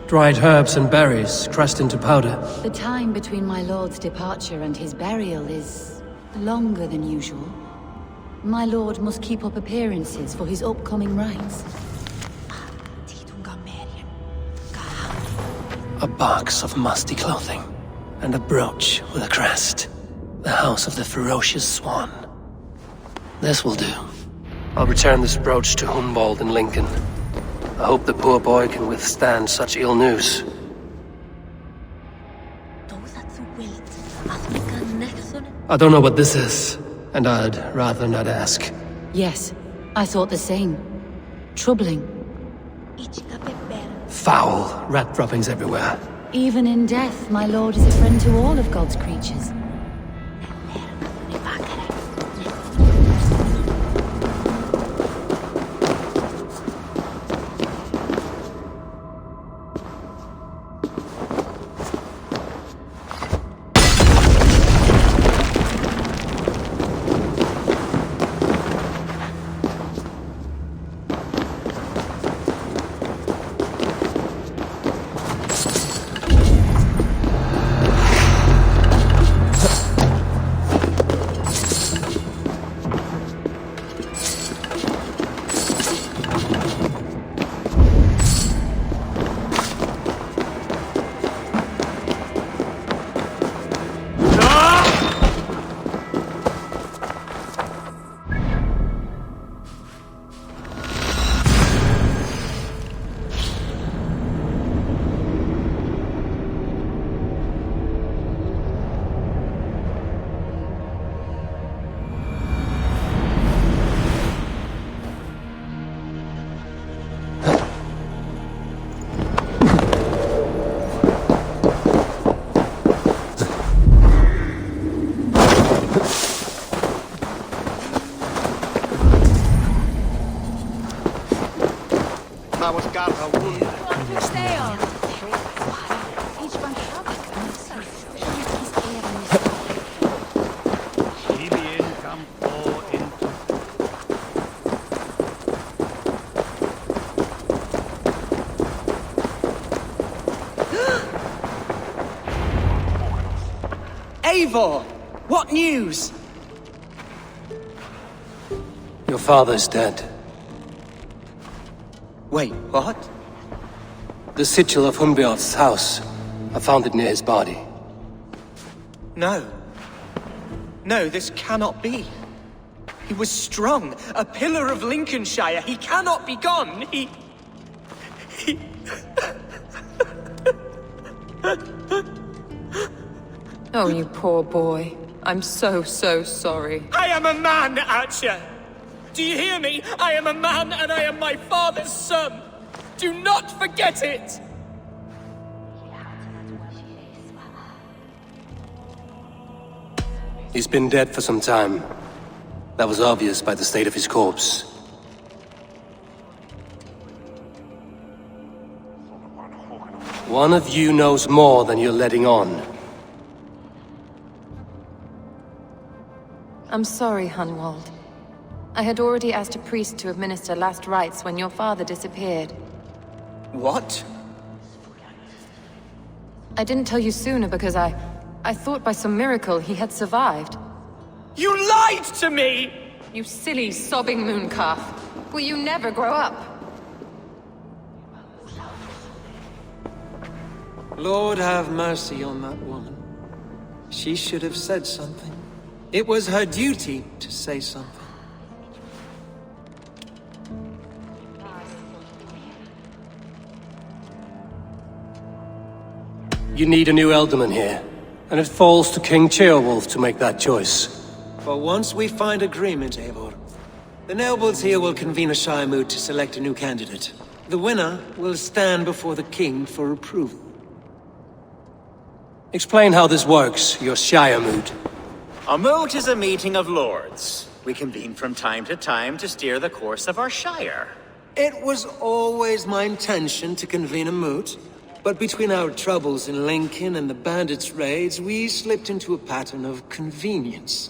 Speaker 3: Dried herbs and berries crushed into powder.
Speaker 13: The time between my lord's departure and his burial is longer than usual. My lord must keep up appearances for his upcoming rites.
Speaker 3: A box of musty clothing, and a brooch with a crest. The House of the Ferocious Swan. This will do. I'll return this brooch to Hunwald in Lincoln. I hope the poor boy can withstand such ill news. I don't know what this is, and I'd rather not ask.
Speaker 13: Yes, I thought the same. Troubling.
Speaker 3: Foul rat droppings everywhere.
Speaker 13: Even in death, my lord is a friend to all of God's creatures.
Speaker 4: Eivor! What news?
Speaker 3: Your father's dead.
Speaker 4: Wait, what?
Speaker 3: The sigil of Hunbeorth's house. I found it near his body.
Speaker 4: No. No, this cannot be. He was strong, a pillar of Lincolnshire. He cannot be gone. He...
Speaker 12: Oh, you poor boy. I'm so sorry.
Speaker 4: I am a man, Archer! Do you hear me? I am a man and I am my father's son! Do not forget it!
Speaker 3: He's been dead for some time. That was obvious by the state of his corpse. One of you knows more than you're letting on.
Speaker 12: I'm sorry, Hunwald. I had already asked a priest to administer last rites when your father disappeared.
Speaker 4: What?
Speaker 12: I didn't tell you sooner because I thought by some miracle he had survived.
Speaker 4: You lied to me!
Speaker 12: You silly, sobbing mooncalf. Will you never grow up?
Speaker 14: Lord have mercy on that woman. She should have said something. It was her duty to say something.
Speaker 3: You need a new Elderman here, and it falls to King Ceolwulf to make that choice.
Speaker 14: But once we find agreement, Eivor, the nobles here will convene a Shire moot to select a new candidate. The winner will stand before the king for approval.
Speaker 3: Explain how this works, your Shire moot.
Speaker 10: A moot is a meeting of lords. We convene from time to steer the course of our shire.
Speaker 14: It was always my intention to convene a moot, but between our troubles in Lincoln and the bandits' raids, we slipped into a pattern of convenience.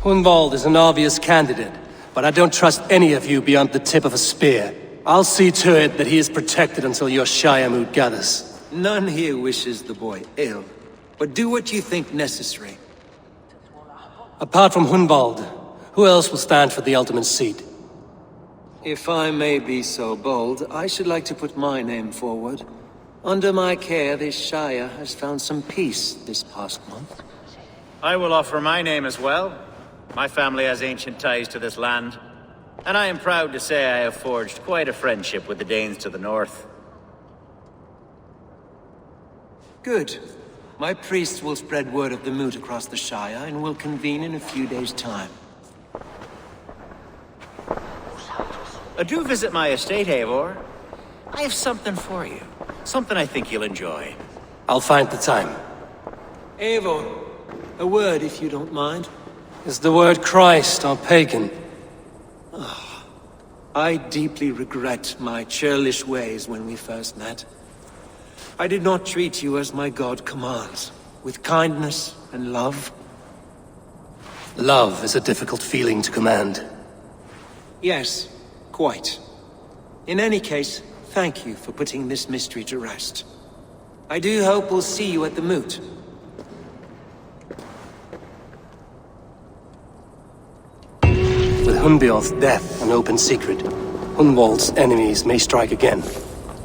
Speaker 3: Hunwald is an obvious candidate, but I don't trust any of you beyond the tip of a spear. I'll see to it that he is protected until your Shire moot gathers.
Speaker 14: None here wishes the boy ill, but do what you think necessary.
Speaker 3: Apart from Hunwald, who else will stand for the Elderman's seat?
Speaker 14: If I may be so bold, I should like to put my name forward. Under my care, this Shire has found some peace this past month.
Speaker 10: I will offer my name as well. My family has ancient ties to this land, and I am proud to say I have forged quite a friendship with the Danes to the north.
Speaker 14: Good. My priests will spread word of the moot across the Shire, and will convene in a few days' time.
Speaker 10: Do visit my estate, Eivor. I have something for you. Something I think you'll enjoy.
Speaker 3: I'll find the time.
Speaker 14: Eivor, a word if you don't mind.
Speaker 3: Is the word Christ or pagan?
Speaker 14: I deeply regret my churlish ways when we first met. I did not treat you as my god commands, with kindness and love.
Speaker 3: Love is a difficult feeling to command.
Speaker 14: Yes, quite. In any case, thank you for putting this mystery to rest. I do hope we'll see you at the moot.
Speaker 3: With Hunbeorth's death an open secret, Hunwald's enemies may strike again.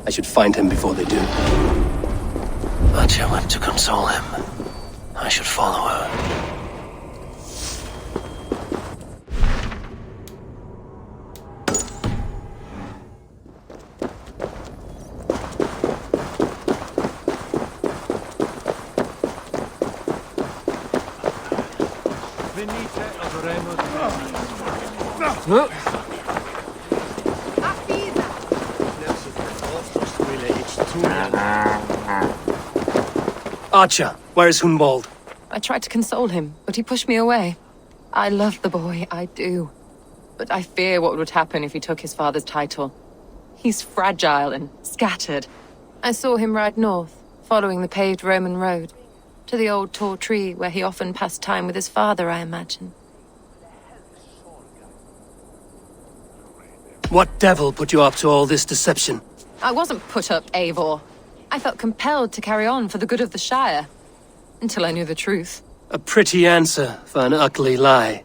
Speaker 3: I should find him before they do.
Speaker 15: Atya went to console him. I should follow her.
Speaker 3: Archer, where is Hunwald?
Speaker 12: I tried to console him, but he pushed me away. I love the boy, I do. but I fear what would happen if he took his father's title. He's fragile and scattered. I saw him ride north, following the paved Roman road, to the old tall tree where he often passed time with his father, I imagine.
Speaker 3: What devil put you up to all this deception?
Speaker 12: I wasn't put up, Eivor. I felt compelled to carry on for the good of the Shire. Until I knew the truth.
Speaker 3: A pretty answer for an ugly lie.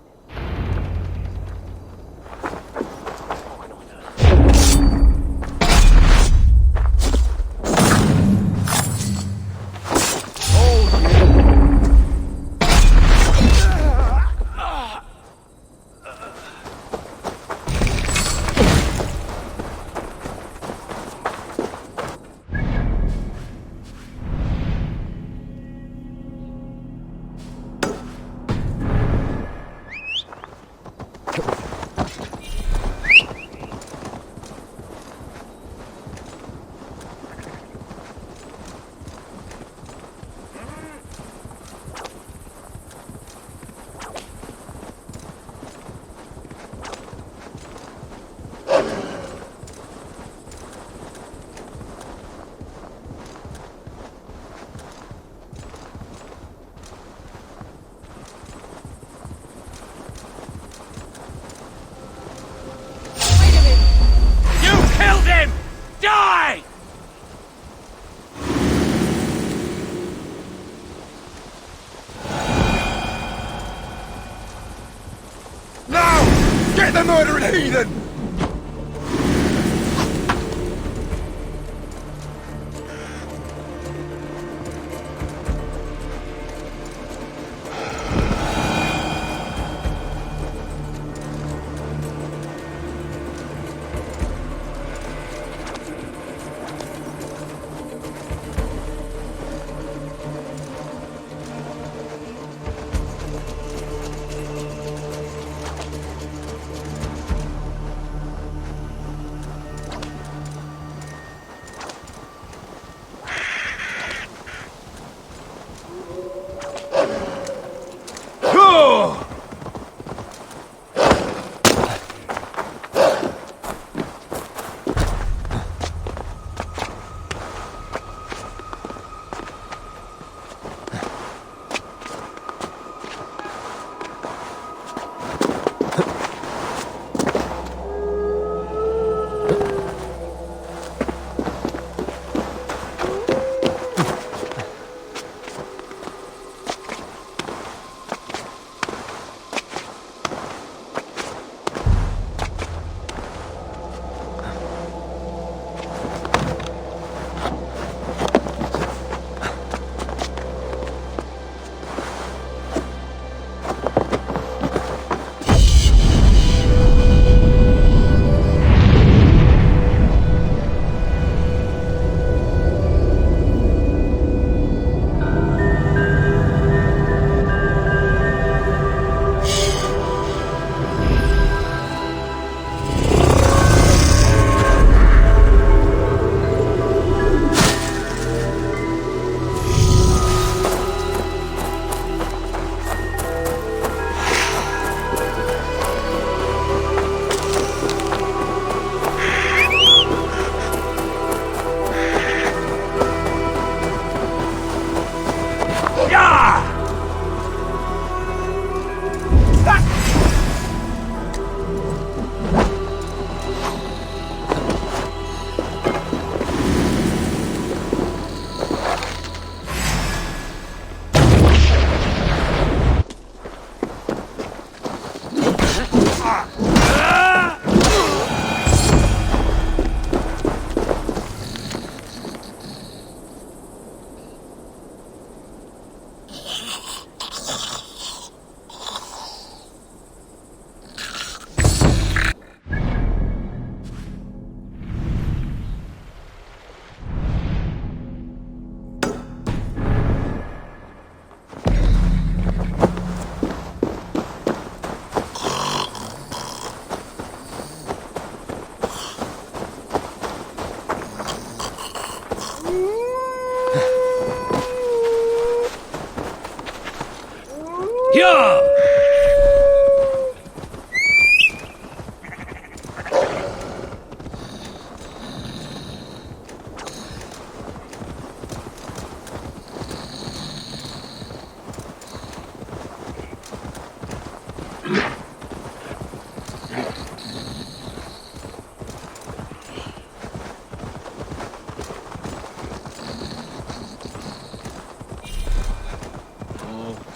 Speaker 6: Die!
Speaker 16: Now! Get the murdering heathen!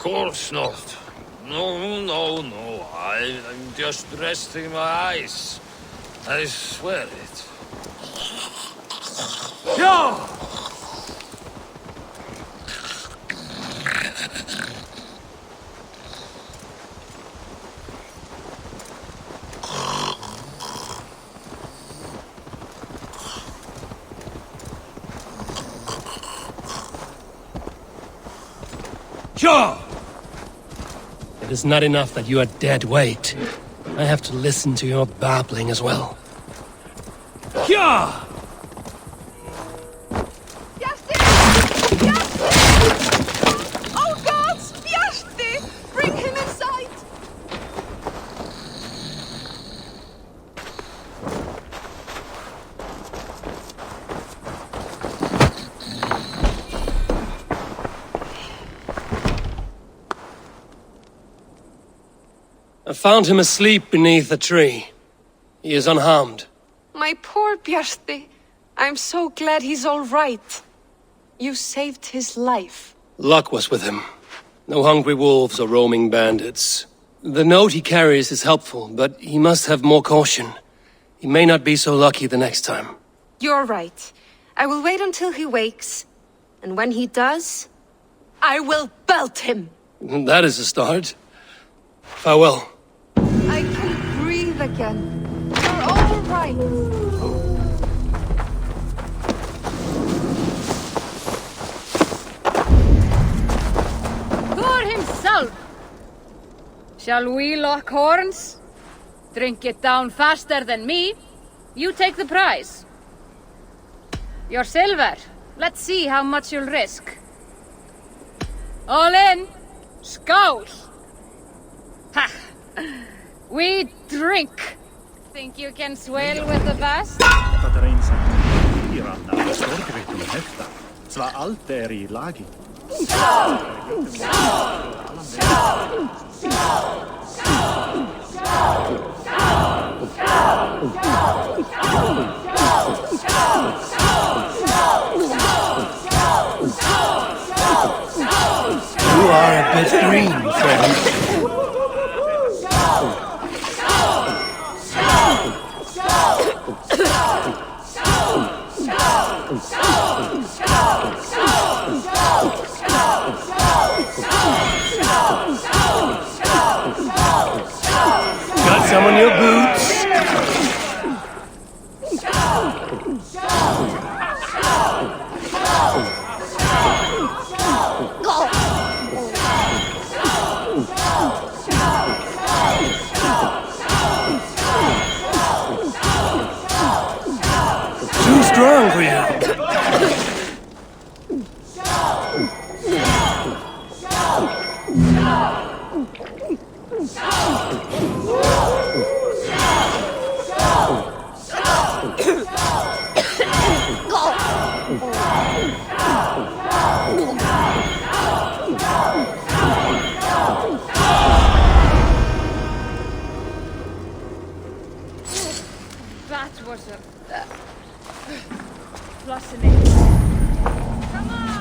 Speaker 16: course not. No. I'm just resting my eyes. I swear it.
Speaker 6: Yo!
Speaker 3: Sure! It is not enough that you are dead weight. I have to listen to your babbling as well. Yeah!
Speaker 17: Oh gods! Bjarti! Bring him inside!
Speaker 3: I found him asleep beneath a tree. He is unharmed.
Speaker 17: My poor Bjarti. I'm so glad he's all right. You saved his life.
Speaker 3: Luck was with him. No hungry wolves or roaming bandits. The note he carries is helpful, but he must have more caution. He may not be so lucky the next time.
Speaker 17: You're right. I will wait until he wakes. And when he does, I will belt him.
Speaker 3: That is a start. Farewell.
Speaker 17: I can breathe again. You're all right.
Speaker 18: For himself! Shall we lock horns? Drink it down faster than me. You take the prize. Your silver. Let's see how much you'll risk. All in. Skål! Ha! We drink. Think you can swell with the best?
Speaker 19: Allt är i lagi.
Speaker 3: You are a bit green, friend. Got some on your boots? Too strong for you.
Speaker 18: That was a... fascinating. Come on!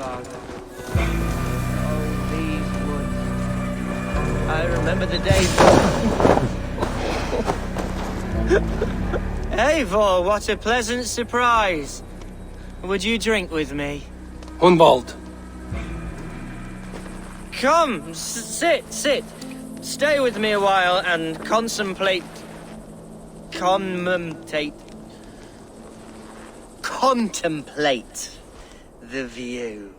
Speaker 4: father. Oh, these woods. I remember the day. Eivor, what a pleasant surprise. Would you drink with me?
Speaker 3: Hunwald.
Speaker 4: Come, sit. Stay with me a while and contemplate the view.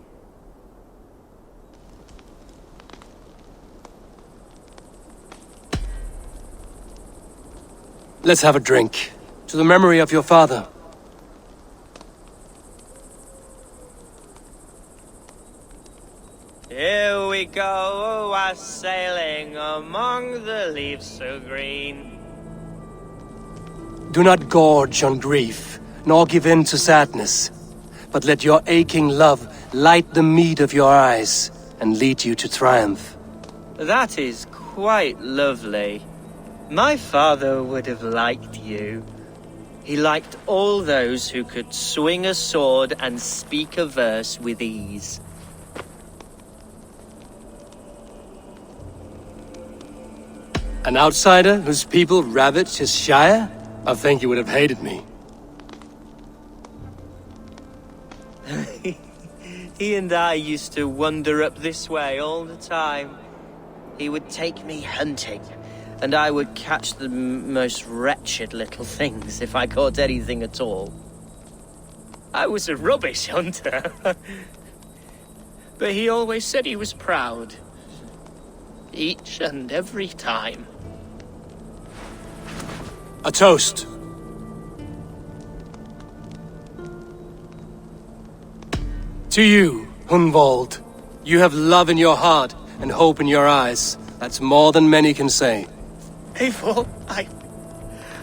Speaker 3: Let's have a drink. To the memory of your father.
Speaker 4: Here we go, a sailing among the leaves so green.
Speaker 3: Do not gorge on grief, nor give in to sadness, but let your aching love light the mead of your eyes and lead you to triumph.
Speaker 4: That is quite lovely. My father would have liked you. He liked all those who could swing a sword and speak a verse with ease.
Speaker 3: An outsider whose people ravaged his shire? I think he would have hated me.
Speaker 4: He and I used to wander up this way all the time. He would take me hunting, and I would catch the most wretched little things if I caught anything at all. I was a rubbish hunter. But he always said he was proud. Each and every time.
Speaker 3: A toast. To you, Hunwald. You have love in your heart and hope in your eyes. That's more than many can say.
Speaker 4: Eivor,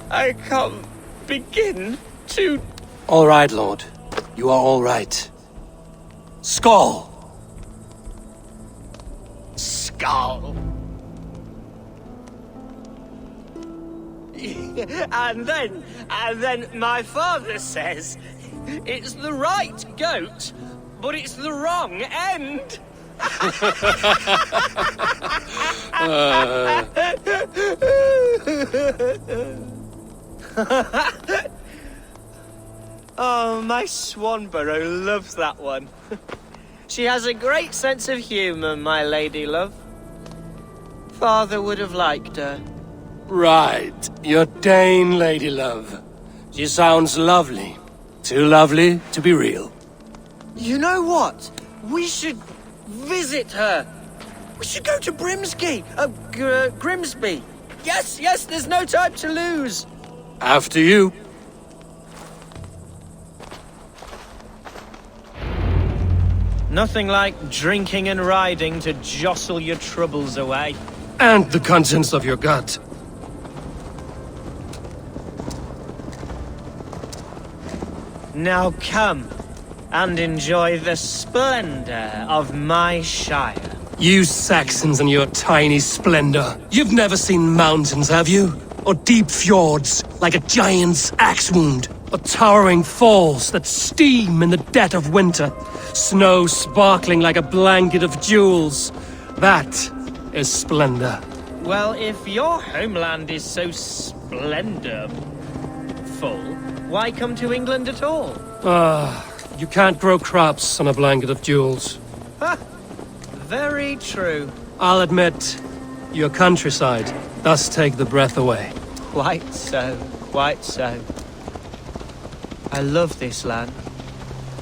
Speaker 4: I can't begin to...
Speaker 3: All right, Lord. You are all right. Skull!
Speaker 4: Skull. And then my father says it's the right goat, but it's the wrong end. Oh, my Swanborough loves that one. She has a great sense of humor, my lady love. Father would have liked her.
Speaker 3: Right. Your Dane lady love. She sounds lovely. Too lovely to be real.
Speaker 4: You know what? We should visit her. We should go to Grimsby. Yes, there's no time to lose.
Speaker 3: After you.
Speaker 4: Nothing like drinking and riding to jostle your troubles away.
Speaker 3: And the contents of your gut.
Speaker 4: Now come and enjoy the splendor of my shire.
Speaker 3: You Saxons and your tiny splendor. You've never seen mountains, have you? Or deep fjords, like a giant's axe wound? Or towering falls that steam in the dead of winter? Snow sparkling like a blanket of jewels? That is splendor.
Speaker 4: Well, if your homeland is so splendorful, why come to England at all?
Speaker 3: You can't grow crops on a blanket of jewels.
Speaker 4: Ha! Very true.
Speaker 3: I'll admit, your countryside does take the breath away.
Speaker 4: Quite so, quite so. I love this land.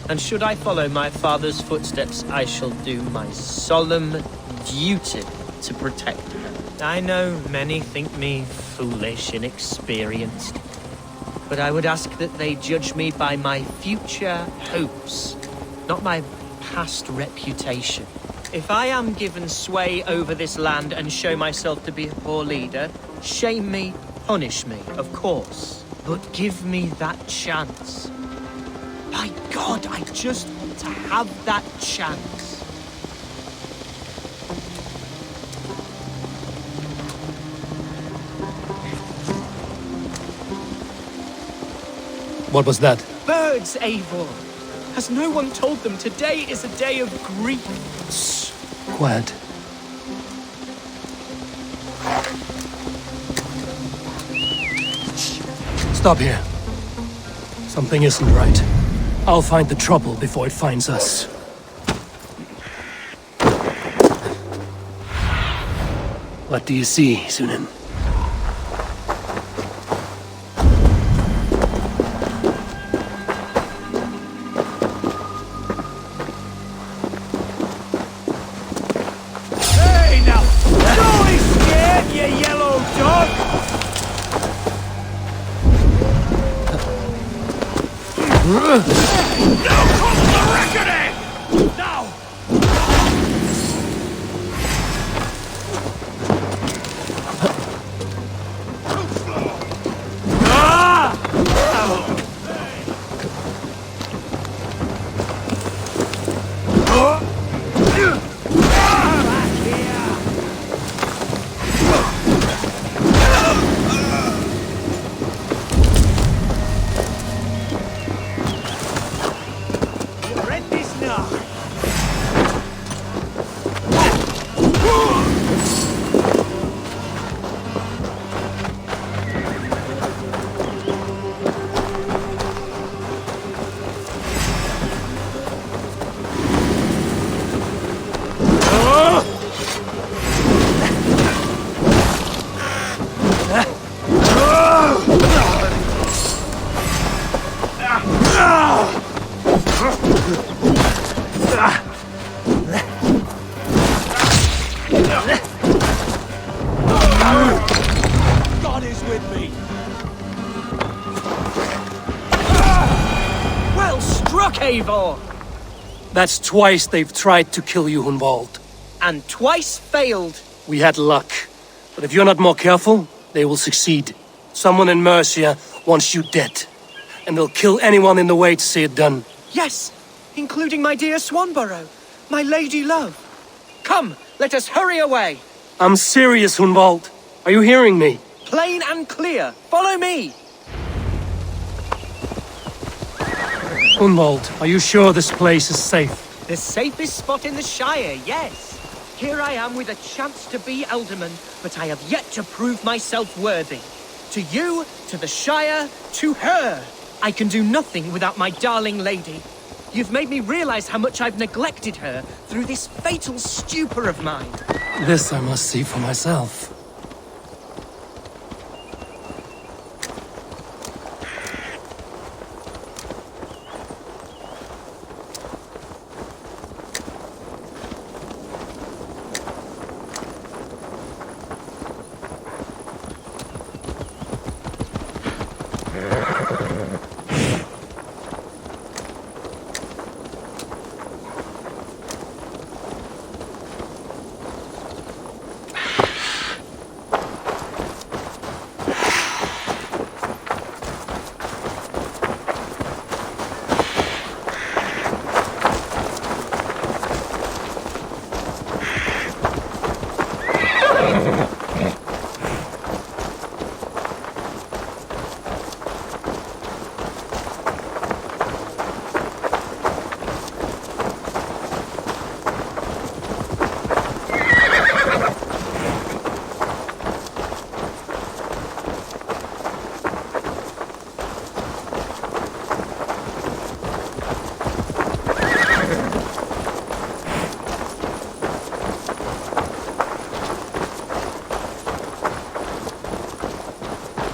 Speaker 4: And should I follow my father's footsteps, I shall do my solemn duty to protect her. I know many think me foolish, inexperienced. But I would ask that they judge me by my future hopes, not my past reputation. If I am given sway over this land and show myself to be a poor leader, shame me, punish me, of course. But give me that chance. By God, I just want to have that chance.
Speaker 3: What was that?
Speaker 4: Birds, Eivor! Has no one told them today is a day of grief?
Speaker 3: Quiet. Stop here. Something isn't right. I'll find the trouble before it finds us. What do you see, Sunan?
Speaker 6: Hey, now! Don't be scared, you yellow dog! Now comes the reckoning! Now! God is with me.
Speaker 4: Well struck, Eivor!
Speaker 3: That's twice they've tried to kill you, Hunwald.
Speaker 4: And twice failed.
Speaker 3: We had luck. But if you're not more careful, they will succeed. Someone in Mercia wants you dead. And they'll kill anyone in the way to see it done.
Speaker 4: Yes, including my dear Swanborough, my lady love. Come, let us hurry away.
Speaker 3: I'm serious, Hunwald. Are you hearing me?
Speaker 4: Plain and clear. Follow me.
Speaker 3: Hunwald, are you sure this place is safe?
Speaker 4: The safest spot in the Shire, yes. Here I am with a chance to be Alderman, but I have yet to prove myself worthy. To you, to the Shire, to her. I can do nothing without my darling lady. You've made me realize how much I've neglected her through this fatal stupor of mine.
Speaker 3: This I must see for myself.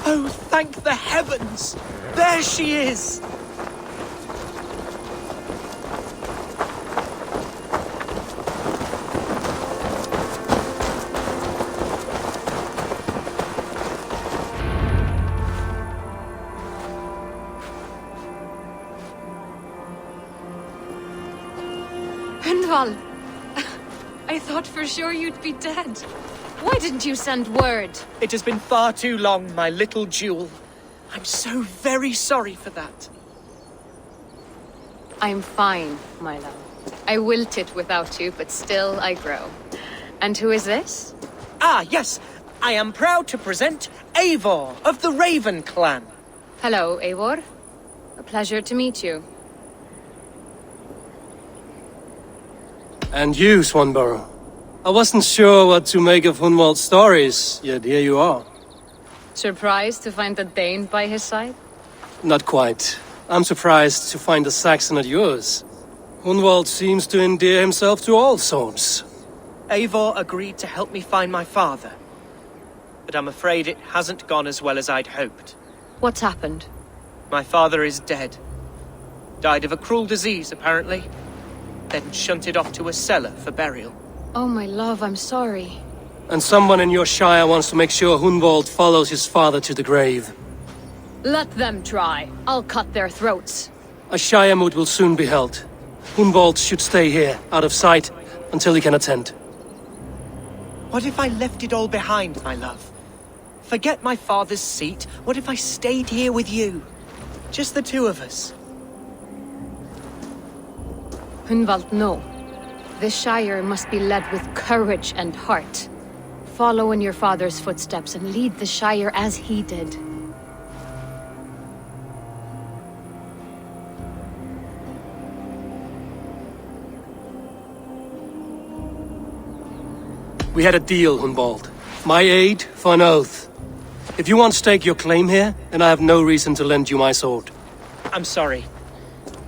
Speaker 4: Oh, thank the heavens! There she is!
Speaker 17: Hundwald! I thought for sure you'd be dead. Why didn't you send word?
Speaker 4: It has been far too long, my little jewel. I'm so very sorry for that.
Speaker 12: I'm fine, my love. I wilted without you, but still I grow. And who is this?
Speaker 4: Ah, yes. I am proud to present Eivor of the Raven clan.
Speaker 12: Hello, Eivor. A pleasure to meet you.
Speaker 3: And you, Swanborough. I wasn't sure what to make of Hunwald's stories, yet here you are.
Speaker 18: Surprised to find a Dane by his side?
Speaker 3: Not quite. I'm surprised to find a Saxon at yours. Hunwald seems to endear himself to all sorts.
Speaker 4: Eivor agreed to help me find my father. But I'm afraid it hasn't gone as well as I'd hoped.
Speaker 18: What's happened?
Speaker 4: My father is dead. Died of a cruel disease, apparently. Then shunted off to a cellar for burial.
Speaker 18: Oh, my love, I'm sorry.
Speaker 3: And someone in your shire wants to make sure Hunwald follows his father to the grave.
Speaker 18: Let them try. I'll cut their throats.
Speaker 3: A shire moot will soon be held. Hunwald should stay here, out of sight, until he can attend.
Speaker 4: What if I left it all behind, my love? Forget my father's seat. What if I stayed here with you? Just the two of us.
Speaker 18: Hunwald, no. This Shire must be led with courage and heart. Follow in your father's footsteps and lead the Shire as he did.
Speaker 3: We had a deal, Hunwald. My aid for an oath. If you want to stake your claim here, then I have no reason to lend you my sword.
Speaker 4: I'm sorry.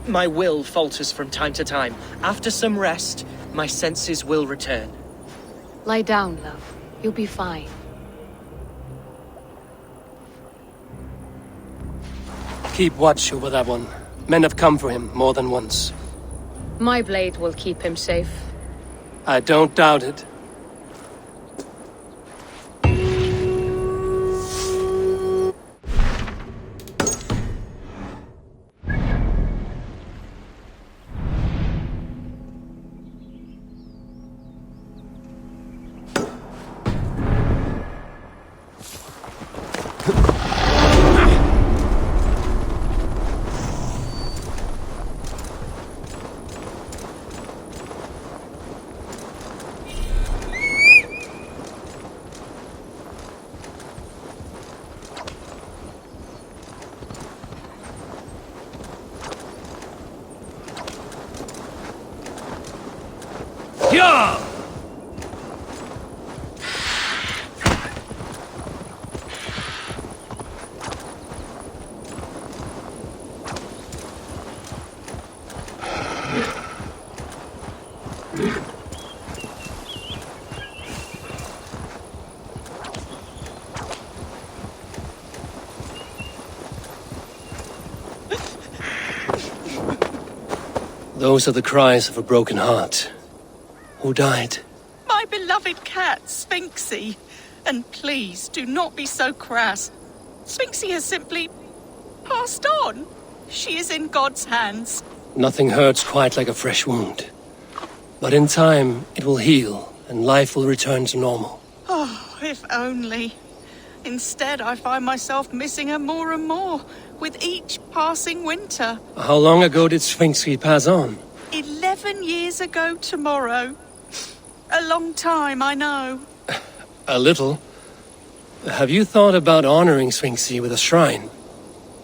Speaker 4: My will falters from time to time. After some rest, my senses will return.
Speaker 18: Lie down, love. You'll be fine.
Speaker 3: Keep watch over that one. Men have come for him more than once.
Speaker 18: My blade will keep him safe.
Speaker 3: I don't doubt it.
Speaker 6: Yeah!
Speaker 3: Those are the cries of a broken heart. Who died?
Speaker 19: My beloved cat, Sphinxie. And please, do not be so crass. Sphinxie has simply passed on. She is in God's hands.
Speaker 3: Nothing hurts quite like a fresh wound. But in time, it will heal, and life will return to normal.
Speaker 19: Oh, if only. Instead, I find myself missing her more and more, with each passing winter.
Speaker 3: How long ago did Sphinxie pass on?
Speaker 19: 11 years ago tomorrow. A long time, I know.
Speaker 3: A little. Have you thought about honoring Sphinxie with a shrine?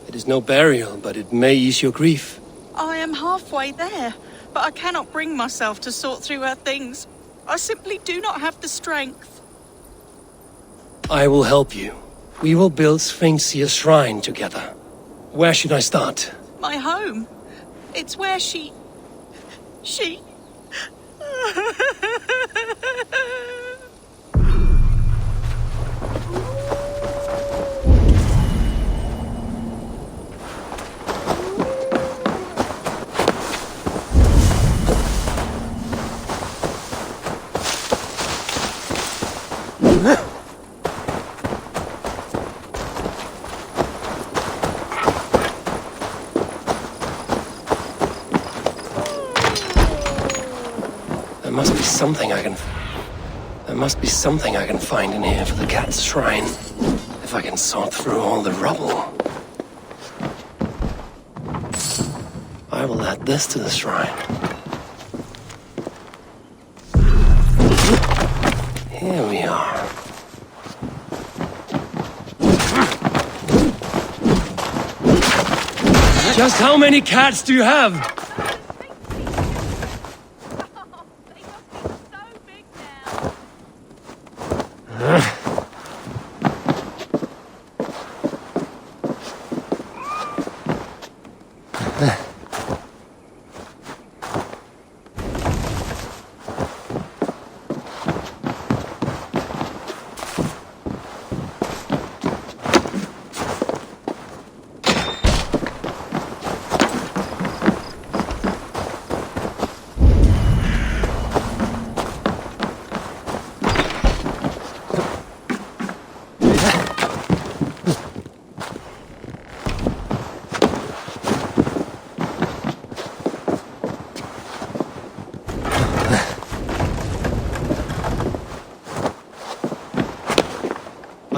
Speaker 3: It is no burial, but it may ease your grief.
Speaker 19: I am halfway there, but I cannot bring myself to sort through her things. I simply do not have the strength.
Speaker 3: I will help you. We will build Sphinxie a shrine together. Where should I start?
Speaker 19: My home. It's where she...
Speaker 3: There must be something I can find in here for the cat's shrine. If I can sort through all the rubble. I will add this to the shrine. Here we are. Just how many cats do you have?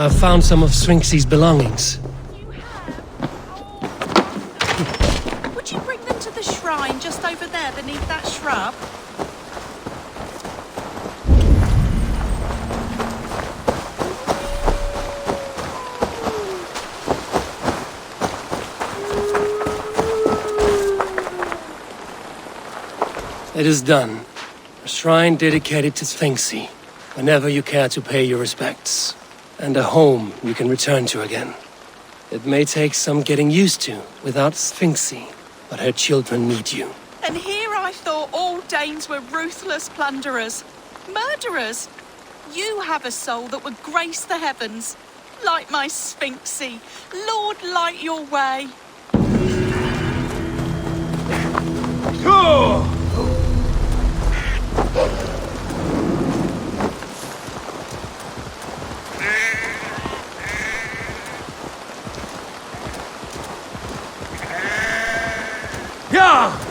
Speaker 3: I've found some of Sphinx's belongings.
Speaker 19: Would you bring them to the shrine just over there beneath that shrub?
Speaker 3: It is done. A shrine dedicated to Sphinxy, whenever you care to pay your respects. And a home you can return to again. It may take some getting used to without Sphinxy, but her children need you.
Speaker 19: And here I thought all Danes were ruthless plunderers, murderers. You have a soul that would grace the heavens, like my Sphinxy. Lord, light your way.
Speaker 3: Yeah!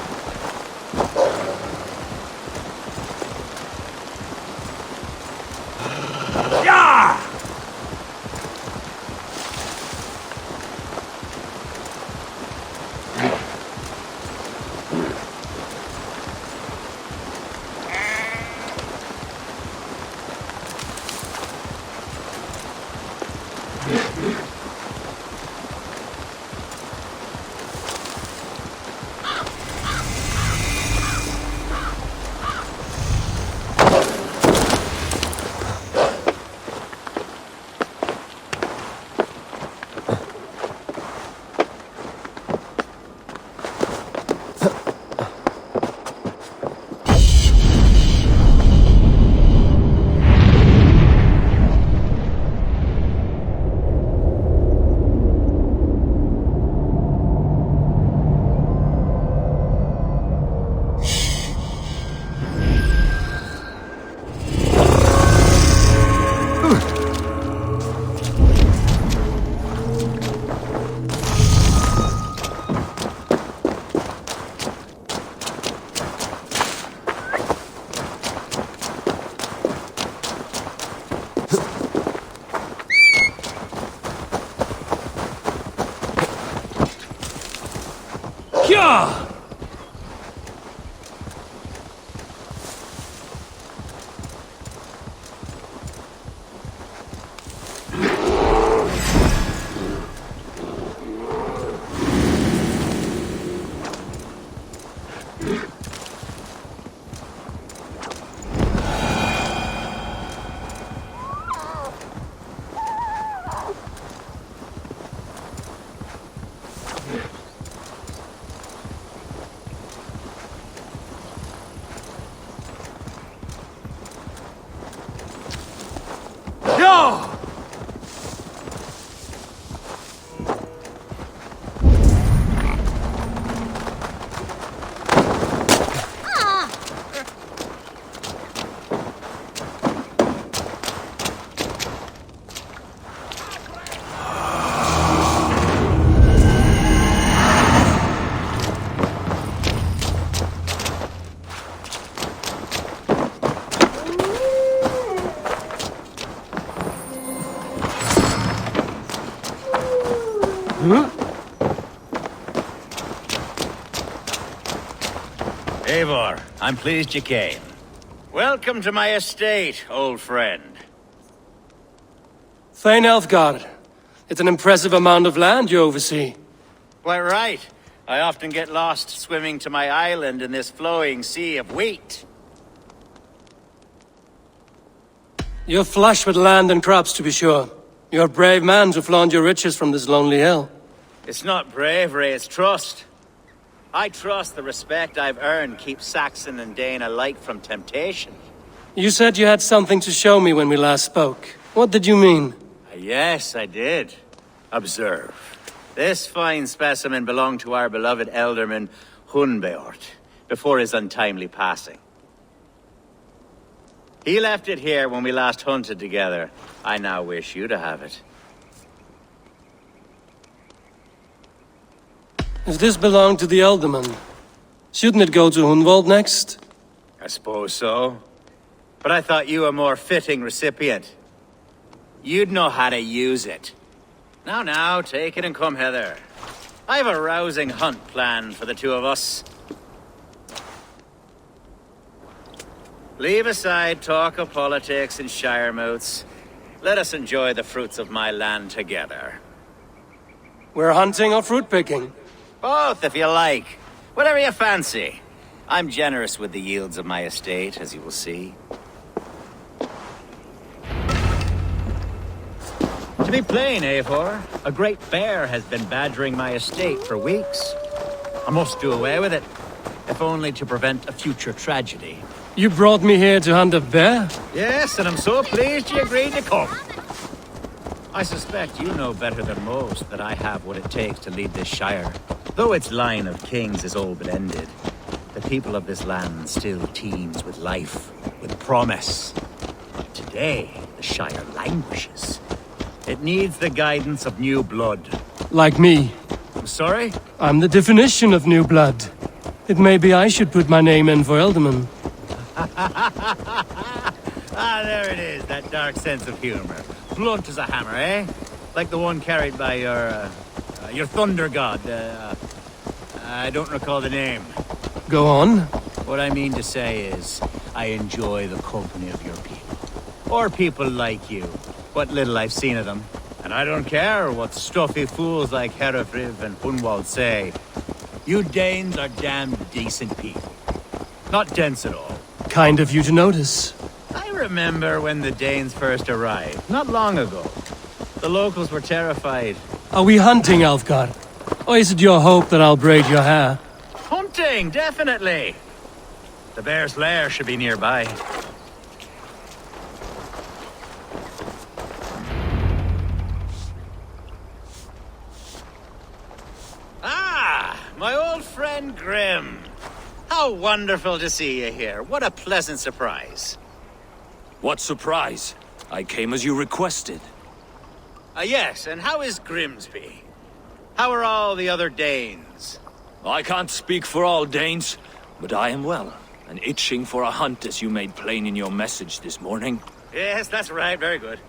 Speaker 3: Yeah! Yeah!
Speaker 10: Eivor, I'm pleased you came. Welcome to my estate, old friend.
Speaker 3: Thane Elfgard. It's an impressive amount of land you oversee.
Speaker 10: Quite right. I often get lost swimming to my island in this flowing sea of wheat.
Speaker 3: You're flush with land and crops, to be sure. You're a brave man to flaunt your riches from this lonely hill.
Speaker 10: It's not bravery, it's trust. I trust the respect I've earned keeps Saxon and Dane alike from temptation.
Speaker 3: You said you had something to show me when we last spoke. What did you mean?
Speaker 10: Yes, I did. Observe. This fine specimen belonged to our beloved elderman, Hunbeort, before his untimely passing. He left it here when we last hunted together. I now wish you to have it.
Speaker 3: If this belonged to the Elderman, shouldn't it go to Hunwald next?
Speaker 10: I suppose so. But I thought you a more fitting recipient. you'd know how to use it. Now, take it and come hither. I've a rousing hunt planned for the two of us. Leave aside talk of politics and shire moots. Let us enjoy the fruits of my land together.
Speaker 3: We're hunting or fruit picking?
Speaker 10: Both, if you like. Whatever you fancy. I'm generous with the yields of my estate, as you will see. To be plain, Eivor, a great bear has been badgering my estate for weeks. I must do away with it, if only to prevent a future tragedy.
Speaker 3: You brought me here to hunt a bear?
Speaker 10: Yes, and I'm so pleased you agreed to come. I suspect you know better than most that I have what it takes to lead this shire. Though its line of kings is all but ended, the people of this land still teems with life, with promise. Today, the shire languishes. It needs the guidance of new blood.
Speaker 3: Like me.
Speaker 10: I'm sorry?
Speaker 3: I'm the definition of new blood. It may be I should put my name in for Elderman.
Speaker 10: Ah, there it is, that dark sense of humor. Blunt as a hammer, eh? Like the one carried by your thunder god. I don't recall the name.
Speaker 3: Go on.
Speaker 10: What I mean to say is, I enjoy the company of your people. Or people like you. What little I've seen of them. And I don't care what stuffy fools like Herefriv and Hunwald say. You Danes are damned decent people. Not dense at all.
Speaker 3: Kind of you to notice.
Speaker 10: I remember when the Danes first arrived, not long ago. The locals were terrified.
Speaker 3: Are we hunting, Alfgar? Or is it your hope that I'll braid your hair?
Speaker 10: Hunting, definitely. The bear's lair should be nearby. Ah, my old friend Grim. How wonderful to see you here. What a pleasant surprise.
Speaker 20: What surprise? I came as you requested.
Speaker 10: Yes, and how is Grimsby? How are all the other Danes?
Speaker 20: I can't speak for all Danes, but I am well, and itching for a hunt as you made plain in your message this morning.
Speaker 10: Yes, that's right. Very good.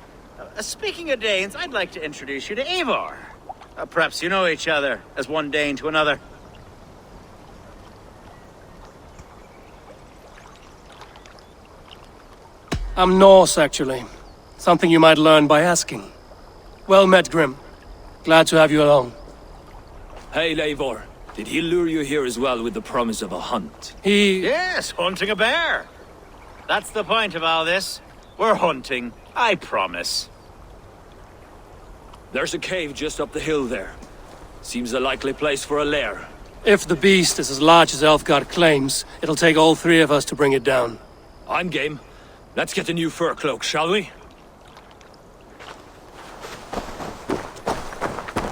Speaker 10: Speaking of Danes, I'd like to introduce you to Eivor. Perhaps you know each other, as one Dane to another.
Speaker 3: I'm Norse, actually. Something you might learn by asking. Well met, Grim. Glad to have you along.
Speaker 20: Hey, Eivor. Did he lure you here as well with the promise of a hunt?
Speaker 10: Yes, hunting a bear. That's the point of all this. We're hunting, I promise.
Speaker 20: There's a cave just up the hill there. Seems a likely place for a lair.
Speaker 3: If the beast is as large as Elfgard claims, it'll take all three of us to bring it down.
Speaker 20: I'm game. Let's get a new fur cloak, shall we?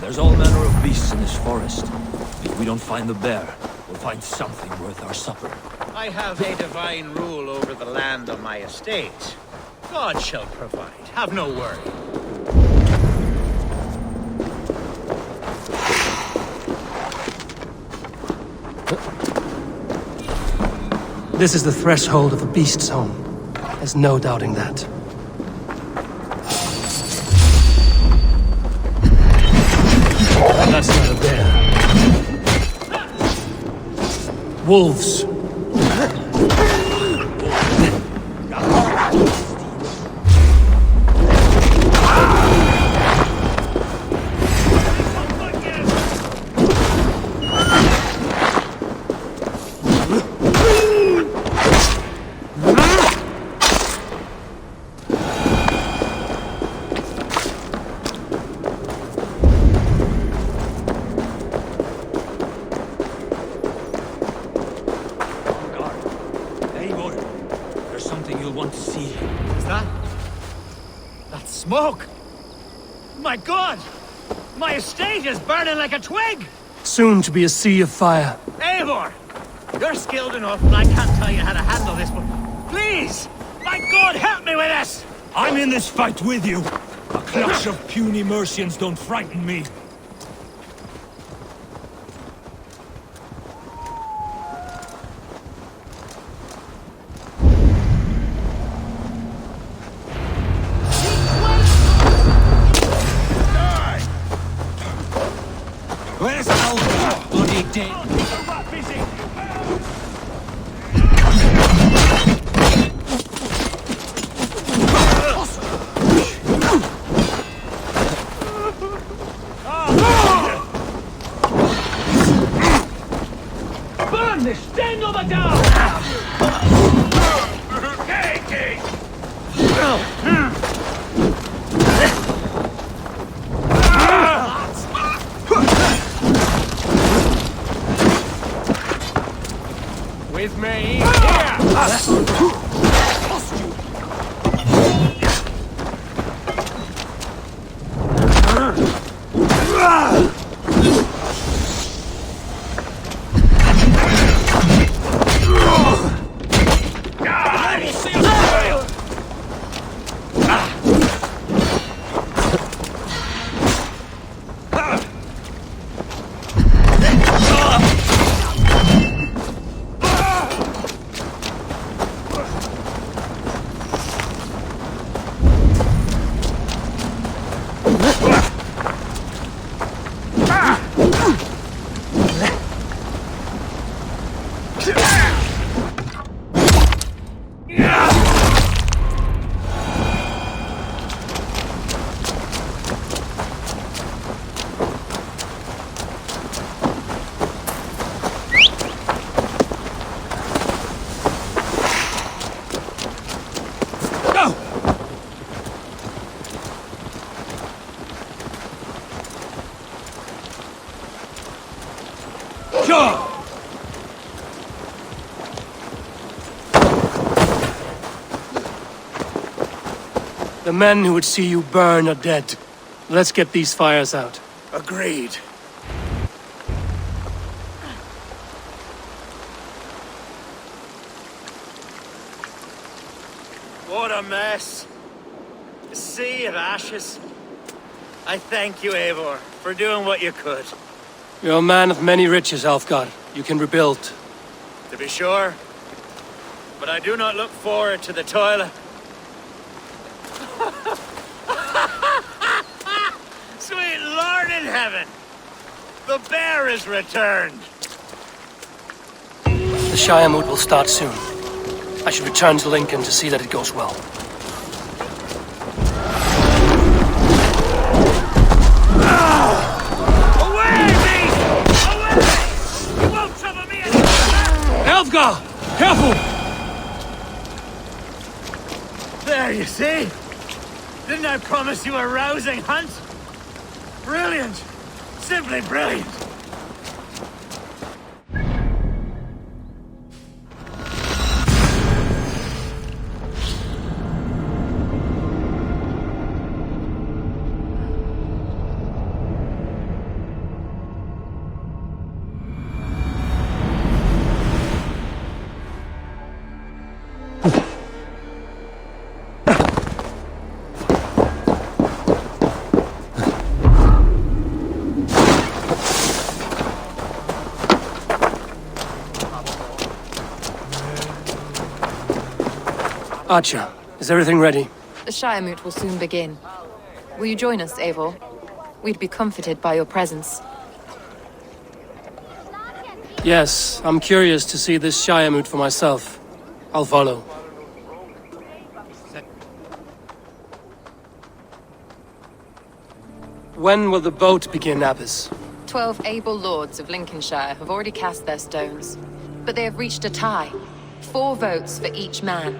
Speaker 20: There's all manner of beasts in this forest. If we don't find the bear, we'll find something worth our supper.
Speaker 10: I have a divine rule over the land on my estate. God shall provide. Have no worry.
Speaker 3: This is the threshold of the beast's home. There's no doubting that. That's not a bear. Wolves.
Speaker 10: Smoke! My God! My estate is burning like a twig!
Speaker 3: Soon to be a sea of fire.
Speaker 10: Eivor! You're skilled enough, and I can't tell you how to handle this, but please! My God, help me with this!
Speaker 20: I'm in this fight with you! A clutch of puny Mercians don't frighten me.
Speaker 9: Burn this thing of a down! With me, here!
Speaker 3: The men who would see you burn are dead. Let's get these fires out.
Speaker 6: Agreed.
Speaker 10: What a mess. A sea of ashes. I thank you, Eivor, for doing what you could.
Speaker 3: You're a man of many riches, Alfgar. You can rebuild.
Speaker 10: To be sure. But I do not look forward to the toil. Sweet Lord in heaven! The bear is returned!
Speaker 3: The Shire moot will start soon. I should return to Lincoln to see that it goes well.
Speaker 6: Away, beast! Away! You won't trouble me anymore!
Speaker 3: Alfgar! Careful!
Speaker 10: There, you see? Didn't I promise you a rousing hunt? Brilliant! Simply brilliant!
Speaker 3: Archer, is everything ready?
Speaker 12: The Shire moot will soon begin. Will you join us, Eivor? We'd be comforted by your presence.
Speaker 3: Yes, I'm curious to see this Shire moot for myself. I'll follow. When will the boat begin, Abbess?
Speaker 12: 12 able lords of Lincolnshire have already cast their stones, but they have reached a tie. 4 votes for each man.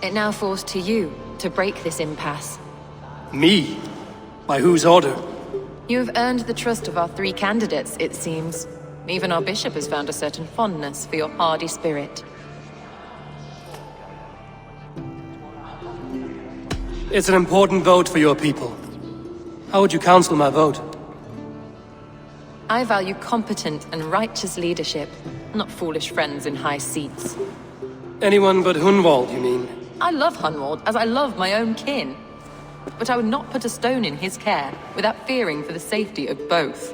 Speaker 12: It now falls to you to break this impasse.
Speaker 3: Me? By whose order?
Speaker 12: You have earned the trust of our 3 candidates, it seems. Even our bishop has found a certain fondness for your hardy spirit.
Speaker 3: It's an important vote for your people. How would you counsel my vote?
Speaker 12: I value competent and righteous leadership, not foolish friends in high seats.
Speaker 3: Anyone but Hunwald, you mean?
Speaker 12: I love Hunwald as I love my own kin. But I would not put a stone in his care without fearing for the safety of both.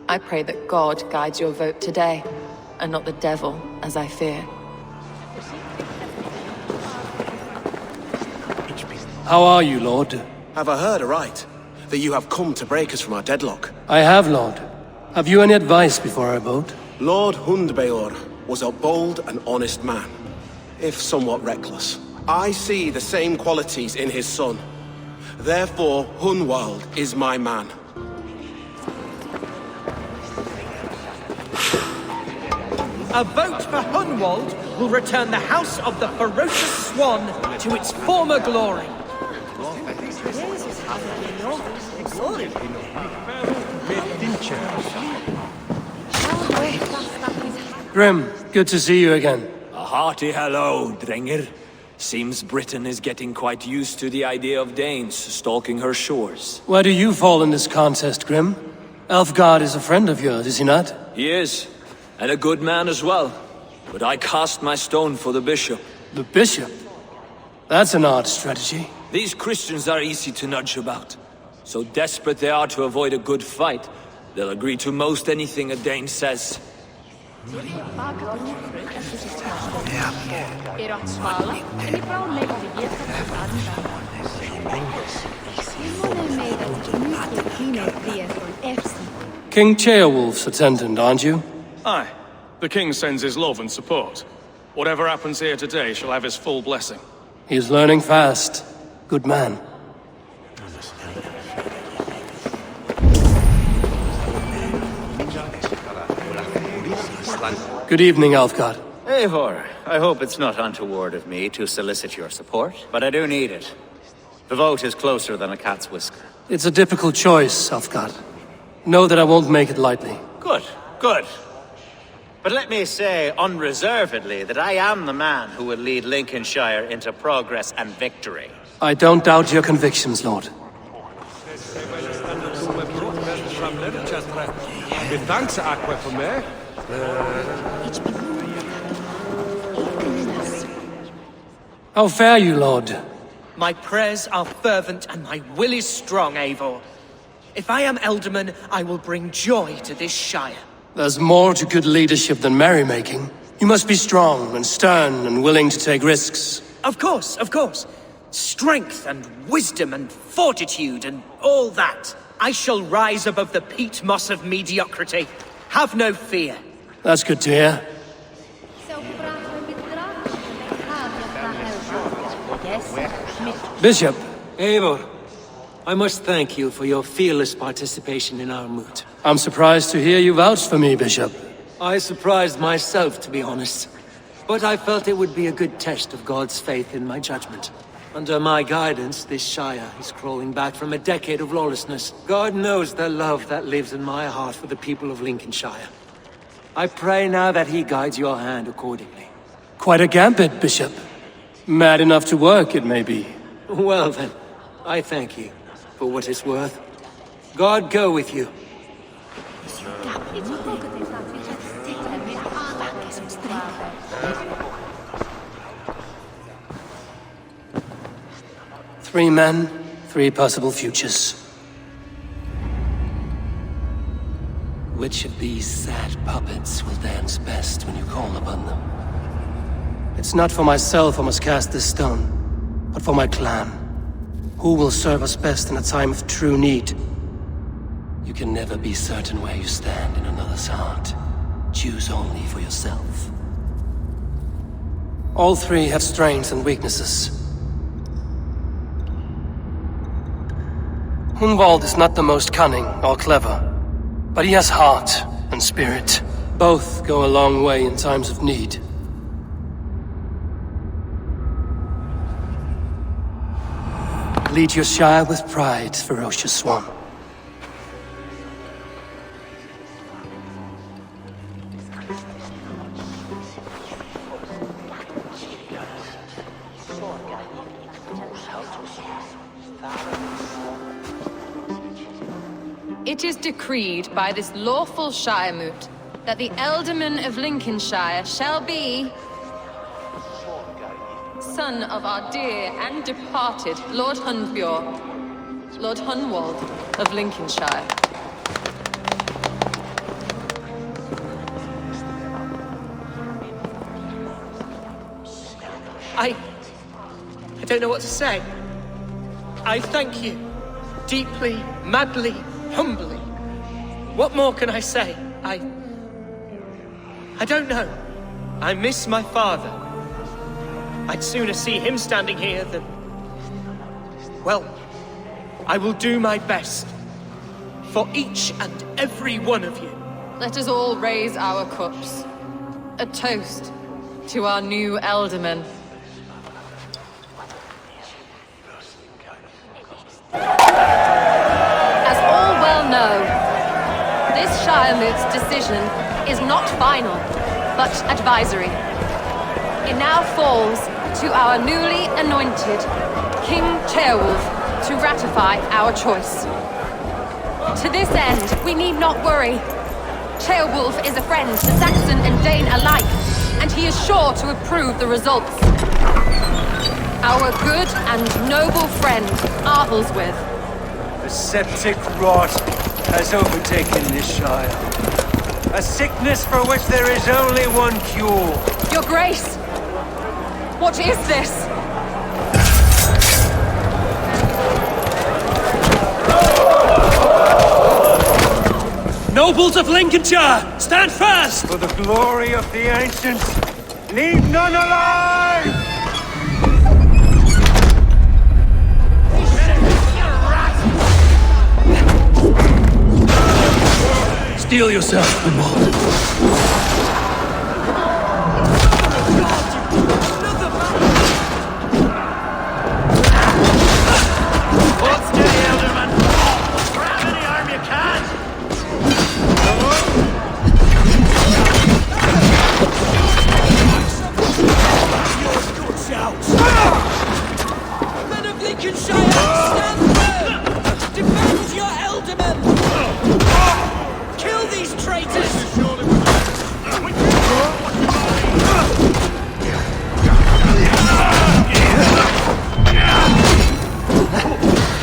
Speaker 12: I pray that God guides your vote today, and not the devil, as I fear.
Speaker 3: How are you, Lord?
Speaker 2: Have I heard aright? That you have come to break us from our deadlock?
Speaker 3: I have, Lord. Have you any advice before I vote?
Speaker 21: Lord Hundbeor was a bold and honest man, if somewhat reckless. I see the same qualities in his son. Therefore, Hunwald is my man.
Speaker 4: A vote for Hunwald will return the House of the Ferocious Swan to its former glory.
Speaker 3: Grim, good to see you again.
Speaker 20: A hearty hello, Drenger. Seems Britain is getting quite used to the idea of Danes stalking her shores.
Speaker 3: Where do you fall in this contest, Grim? Elfgard is a friend of yours, is he not?
Speaker 20: He is, and a good man as well. But I cast my stone for the bishop.
Speaker 3: The bishop? That's an odd strategy.
Speaker 20: These Christians are easy to nudge about. So desperate they are to avoid a good fight, they'll agree to most anything a Dane says.
Speaker 3: King Ceolwulf's attendant, aren't you?
Speaker 22: Aye. The king sends his love and support. Whatever happens here today shall have his full blessing.
Speaker 3: He's learning fast. Good man. Good evening, Alfgard.
Speaker 10: Eivor, I hope it's not untoward of me to solicit your support, but I do need it. The vote is closer than a cat's whisker.
Speaker 3: It's a difficult choice, Alfgard. Know that I won't make it lightly.
Speaker 10: Good, good. But let me say unreservedly that I am the man who will lead Lincolnshire into progress and victory.
Speaker 3: I don't doubt your convictions, Lord. How fare you, Lord?
Speaker 4: My prayers are fervent and my will is strong, Eivor. If I am Elderman, I will bring joy to this shire.
Speaker 3: There's more to good leadership than merrymaking. You must be strong and stern and willing to take risks.
Speaker 4: Of course, of course. Strength and wisdom and fortitude and all that. I shall rise above the peat moss of mediocrity. Have no fear.
Speaker 3: That's good to hear. Bishop.
Speaker 14: Eivor, I must thank you for your fearless participation in our moot.
Speaker 3: I'm surprised to hear you vouch for me, Bishop.
Speaker 14: I surprised myself, to be honest. But I felt it would be a good test of God's faith in my judgment. Under my guidance, this shire is crawling back from a decade of lawlessness. God knows the love that lives in my heart for the people of Lincolnshire. I pray now that he guides your hand accordingly.
Speaker 3: Quite a gambit, Bishop. Mad enough to work, it may be.
Speaker 14: Well then, I thank you for what it's worth. God go with you.
Speaker 3: Three men, three possible futures. Which of these sad puppets will dance best when you call upon them? It's not for myself I must cast this stone, but for my clan. Who will serve us best in a time of true need? You can never be certain where you stand in another's heart. Choose only for yourself. All three have strengths and weaknesses. Hunwald is not the most cunning or clever, but he has heart and spirit. Both go a long way in times of need. Lead your shire with pride, ferocious swan.
Speaker 12: It is decreed by this lawful shire moot that the Ealdorman of Lincolnshire shall be son of our dear and departed Lord Hundbeor, Lord Hunwald of Lincolnshire.
Speaker 4: I don't know what to say. I thank you. Deeply, madly, humbly. What more can I say? I don't know. I miss my father. I'd sooner see him standing here than... Well, I will do my best. For each and every one of you.
Speaker 12: Let us all raise our cups. A toast to our new Elderman. As all well know, this Shiremoot's decision is not final, but advisory. It now falls to our newly anointed King Ceolwulf to ratify our choice. To this end, we need not worry. Ceolwulf is a friend to Saxon and Dane alike, and he is sure to approve the results. Our good and noble friend, Arthelswith.
Speaker 14: The septic rot has overtaken this Shire. A sickness for which there is only one cure.
Speaker 12: Your Grace! What is this?
Speaker 3: Nobles of Lincolnshire, stand fast!
Speaker 14: For the glory of the ancients, leave none alive!
Speaker 3: Steel yourself, Hunwald.
Speaker 4: Men of Lincolnshire, stand firm! Defend your Elderman! Kill these traitors!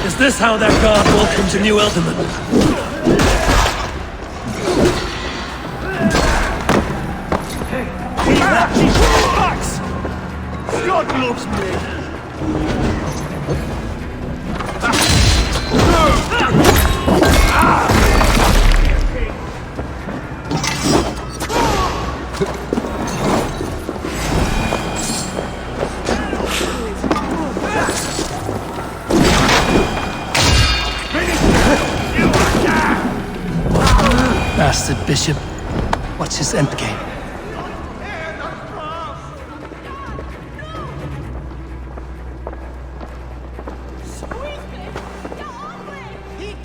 Speaker 3: Is this how their god welcomes a new Elderman?
Speaker 14: God loves me!
Speaker 3: Bastard bishop. What's his endgame?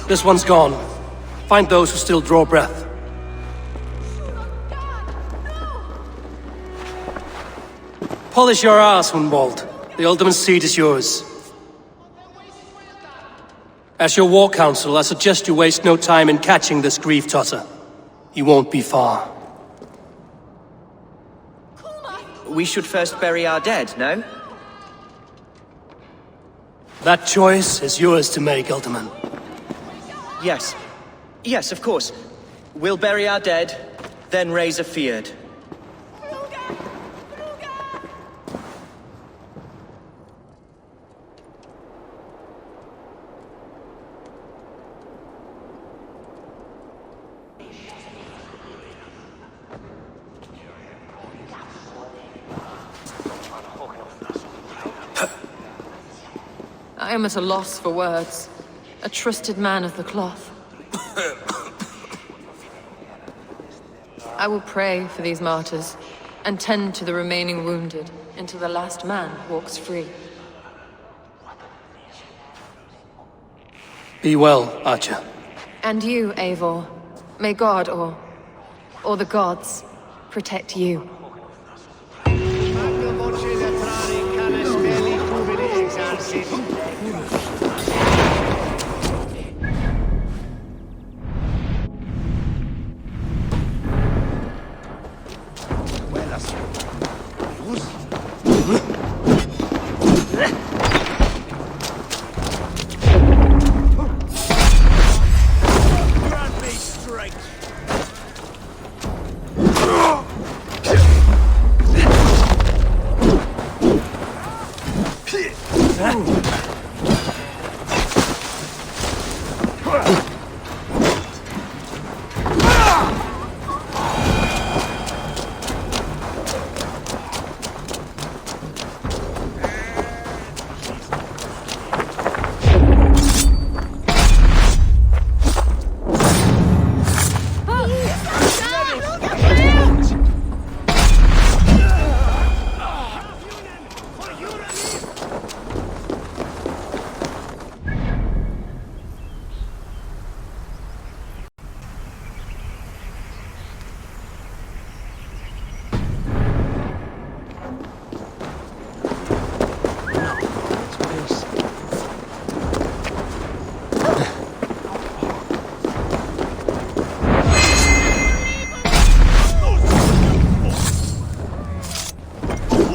Speaker 3: This one's gone. Find those who still draw breath. Polish your ass, Hunwald. The Alderman's seat is yours. As your war council, I suggest you waste no time in catching this grief-totter. He won't be far.
Speaker 4: We should first bury our dead, no?
Speaker 3: That choice is yours to make, Alderman.
Speaker 4: Yes. Yes, of course. We'll bury our dead, then raise a feard.
Speaker 12: I am at a loss for words. A trusted man of the cloth. I will pray for these martyrs, and tend to the remaining wounded, until the last man walks free.
Speaker 3: Be well, Archer.
Speaker 12: And you, Eivor. May God, or the gods, protect you.
Speaker 6: Straight.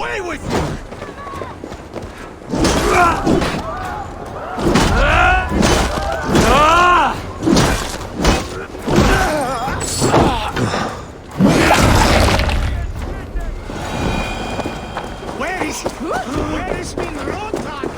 Speaker 6: Away with you! Where is me road target?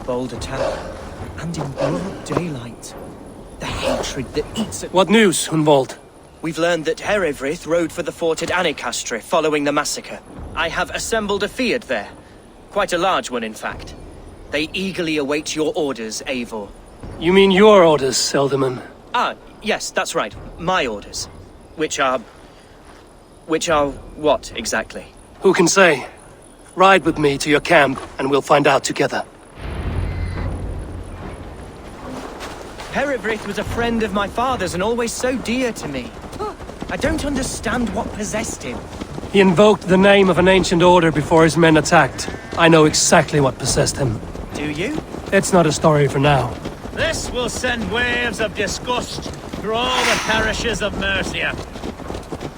Speaker 4: Bold attack, and in broad daylight. The hatred that eats at...
Speaker 3: What news, Hunwald?
Speaker 4: We've learned that Herewrith rode for the fort at Annikastre following the massacre. I have assembled a field there. Quite a large one, in fact. They eagerly await your orders, Eivor.
Speaker 3: You mean your orders, Elderman?
Speaker 4: Ah, yes, that's right. My orders. Which are what, exactly?
Speaker 3: Who can say? Ride with me to your camp, and we'll find out together.
Speaker 4: Herewrith was a friend of my father's and always so dear to me. I don't understand what possessed him.
Speaker 3: He invoked the name of an ancient order before his men attacked. I know exactly what possessed him.
Speaker 4: Do you?
Speaker 3: It's not a story for now.
Speaker 10: This will send waves of disgust through all the parishes of Mercia.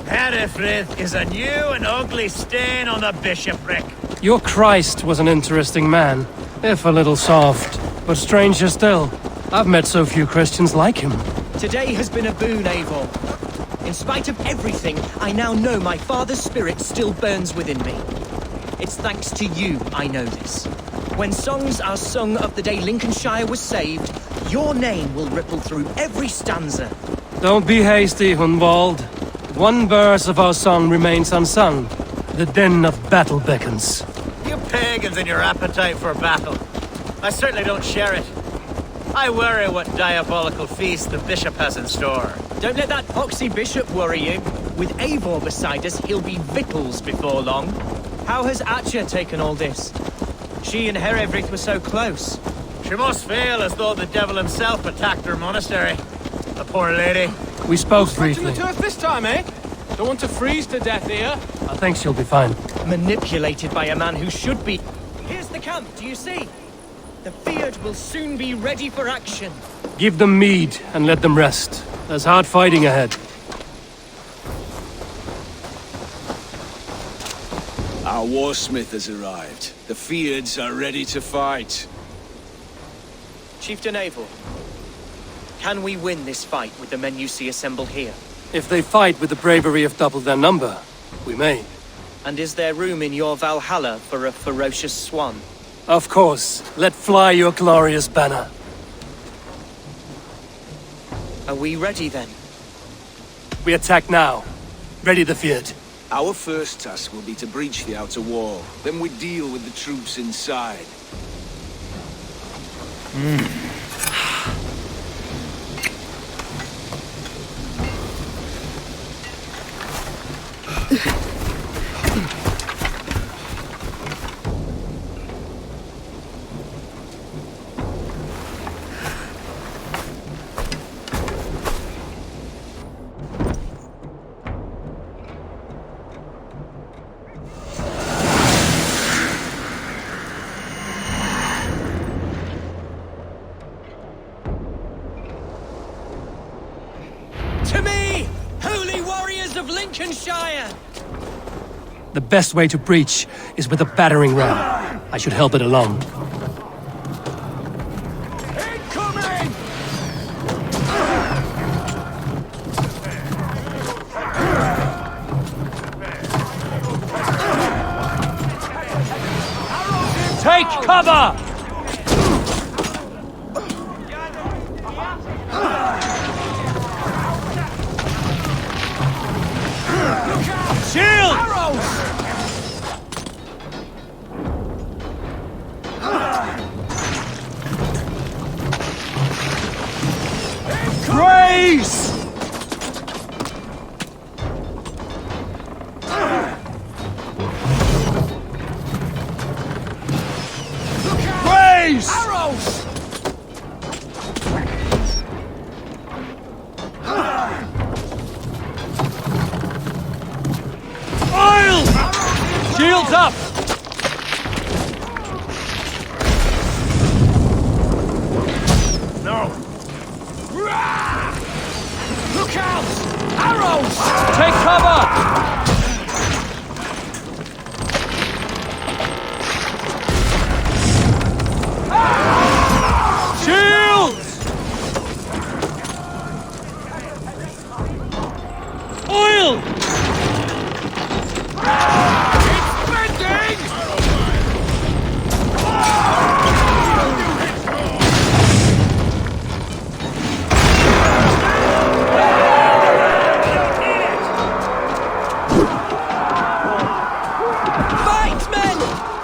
Speaker 10: Herewrith is a new and ugly stain on the bishopric.
Speaker 3: Your Christ was an interesting man, if a little soft. But stranger still, I've met so few Christians like him.
Speaker 4: Today has been a boon, Eivor. In spite of everything, I now know my father's spirit still burns within me. It's thanks to you I know this. When songs are sung of the day Lincolnshire was saved, your name will ripple through every stanza.
Speaker 3: Don't be hasty, Hunwald. One verse of our song remains unsung. The din of battle beckons.
Speaker 10: You pagans and your appetite for battle. I certainly don't share it. I worry what diabolical feast the bishop has in store.
Speaker 4: Don't let that poxy bishop worry you. With Eivor beside us, he'll be victuals before long. How has Atcha taken all this? She and Herewrith were so close.
Speaker 10: She must feel as though the devil himself attacked her monastery. The poor lady.
Speaker 3: We spoke briefly.
Speaker 1: The turf this time, eh? Don't want to freeze to death here.
Speaker 3: I think she'll be fine.
Speaker 4: Manipulated by a man who should be... Here's the camp, do you see? The Fyrd will soon be ready for action.
Speaker 3: Give them mead and let them rest. There's hard fighting ahead.
Speaker 8: Our warsmith has arrived. The Fyrds are ready to fight.
Speaker 4: Chieftain Eivor, can we win this fight with the men you see assembled here?
Speaker 3: If they fight with the bravery of double their number, we may.
Speaker 4: And is there room in your Valhalla for a ferocious swan?
Speaker 3: Of course. Let fly your glorious banner.
Speaker 4: Are we ready then?
Speaker 3: We attack now. Ready the Fyrd.
Speaker 8: Our first task will be to breach the outer wall. Then we deal with the troops inside.
Speaker 4: To me, holy warriors of Lincolnshire!
Speaker 3: The best way to breach is with a battering ram. I should help it along.
Speaker 1: Take cover! Shield! Grace! Grace! Arrows! Oil! Shields up! No. Look out! Arrows! Take cover! Shields! Oil! It's bending!
Speaker 4: Fight, men!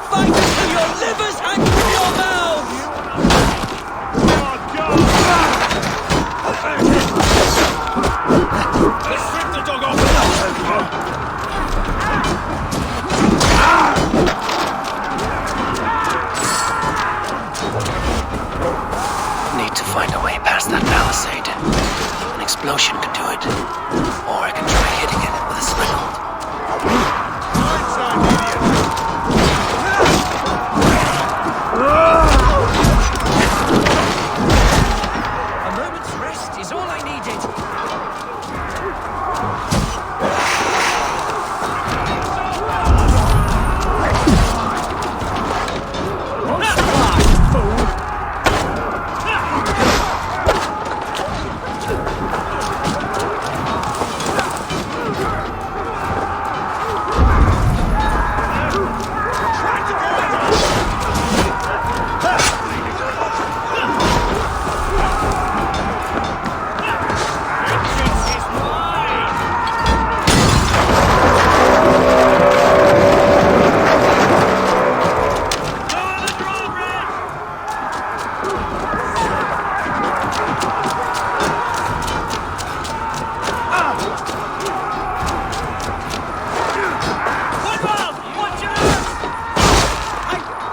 Speaker 4: Fight until your livers hang from your mouths!
Speaker 6: Let's strip the dog off!
Speaker 15: Need to find a way past that palisade. An explosion could do it. Or I can try hitting it with a sling.
Speaker 4: A moment's rest is all I needed.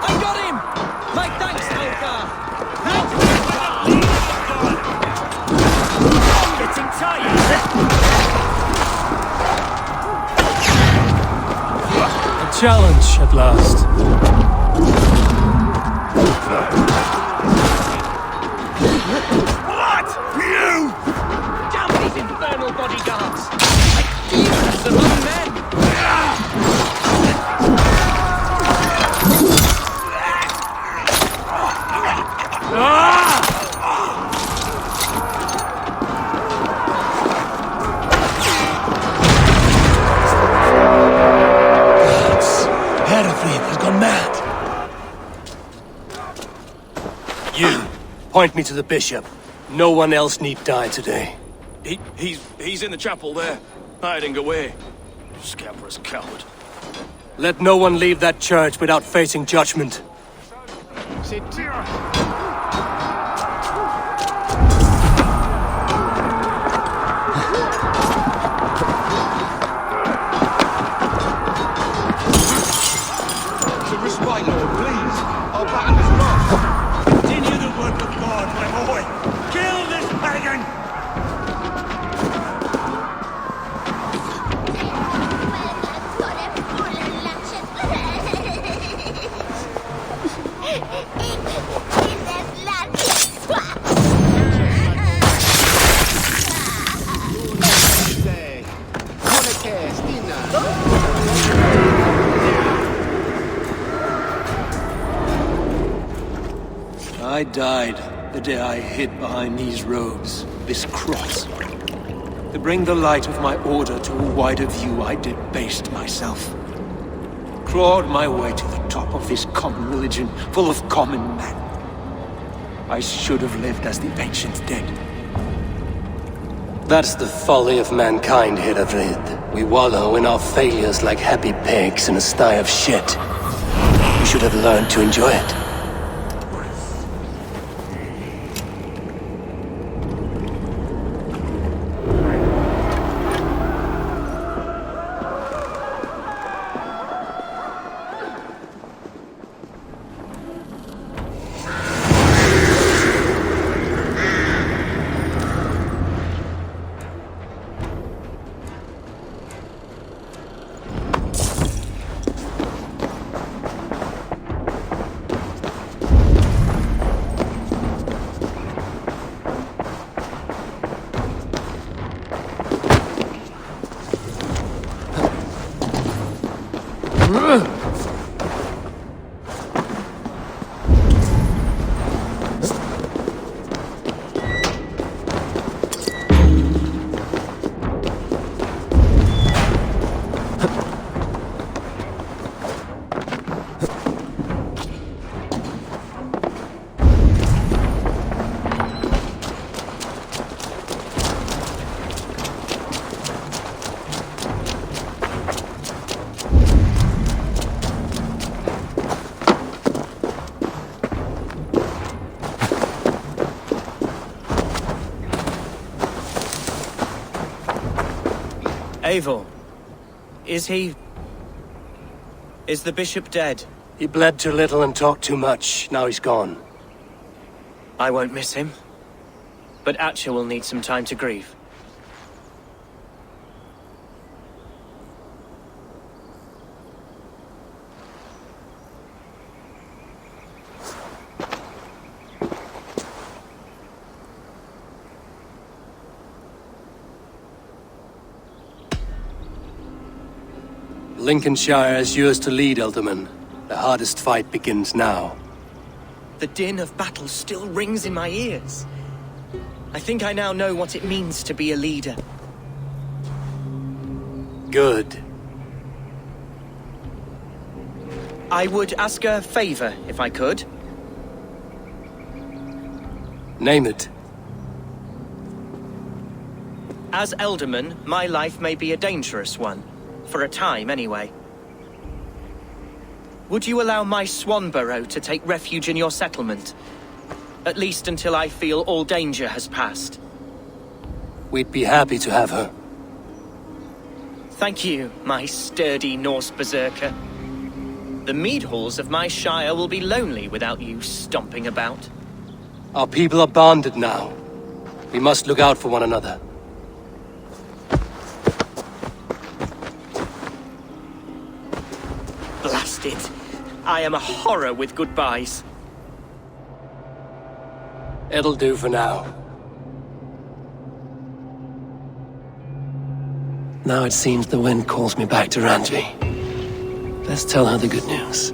Speaker 4: I got him! My thanks, Algar! Getting tired!
Speaker 3: A challenge at last.
Speaker 6: What? You!
Speaker 4: Damn these infernal bodyguards! Like demons among men!
Speaker 3: Hereford has gone mad. You, point me to the bishop. No one else need die today.
Speaker 22: He's in the chapel there, hiding away. Scabrous coward.
Speaker 3: Let no one leave that church without facing judgment.
Speaker 1: Sit down.
Speaker 6: Respite, Lord, please. Our battle is lost. Continue the work of God, my boy. Kill this pagan!
Speaker 3: I died the day I hid behind these robes, this cross. To bring the light of my order to a wider view, I debased myself. Clawed my way to the top of this common religion, full of common men. I should have lived as the ancients did. That's the folly of mankind, Radeon. We wallow in our failures like happy pigs in a sty of shit. We should have learned to enjoy it.
Speaker 4: Eivor, is the bishop dead?
Speaker 3: He bled too little and talked too much. Now he's gone.
Speaker 4: I won't miss him. But Atcha will need some time to grieve.
Speaker 3: Lincolnshire is yours to lead, Elderman. The hardest fight begins now.
Speaker 4: The din of battle still rings in my ears. I think I now know what it means to be a leader.
Speaker 3: Good.
Speaker 4: I would ask a favor, if I could.
Speaker 3: Name it.
Speaker 4: As Elderman, my life may be a dangerous one. For a time, anyway. Would you allow my Swanborough to take refuge in your settlement? At least until I feel all danger has passed.
Speaker 3: We'd be happy to have her.
Speaker 4: Thank you, my sturdy Norse berserker. The mead halls of my shire will be lonely without you stomping about.
Speaker 3: Our people are bonded now. We must look out for one another.
Speaker 4: Blast it. I am a horror with goodbyes.
Speaker 3: It'll do for now. Now it seems the wind calls me back to Ranji. Let's tell her the good news.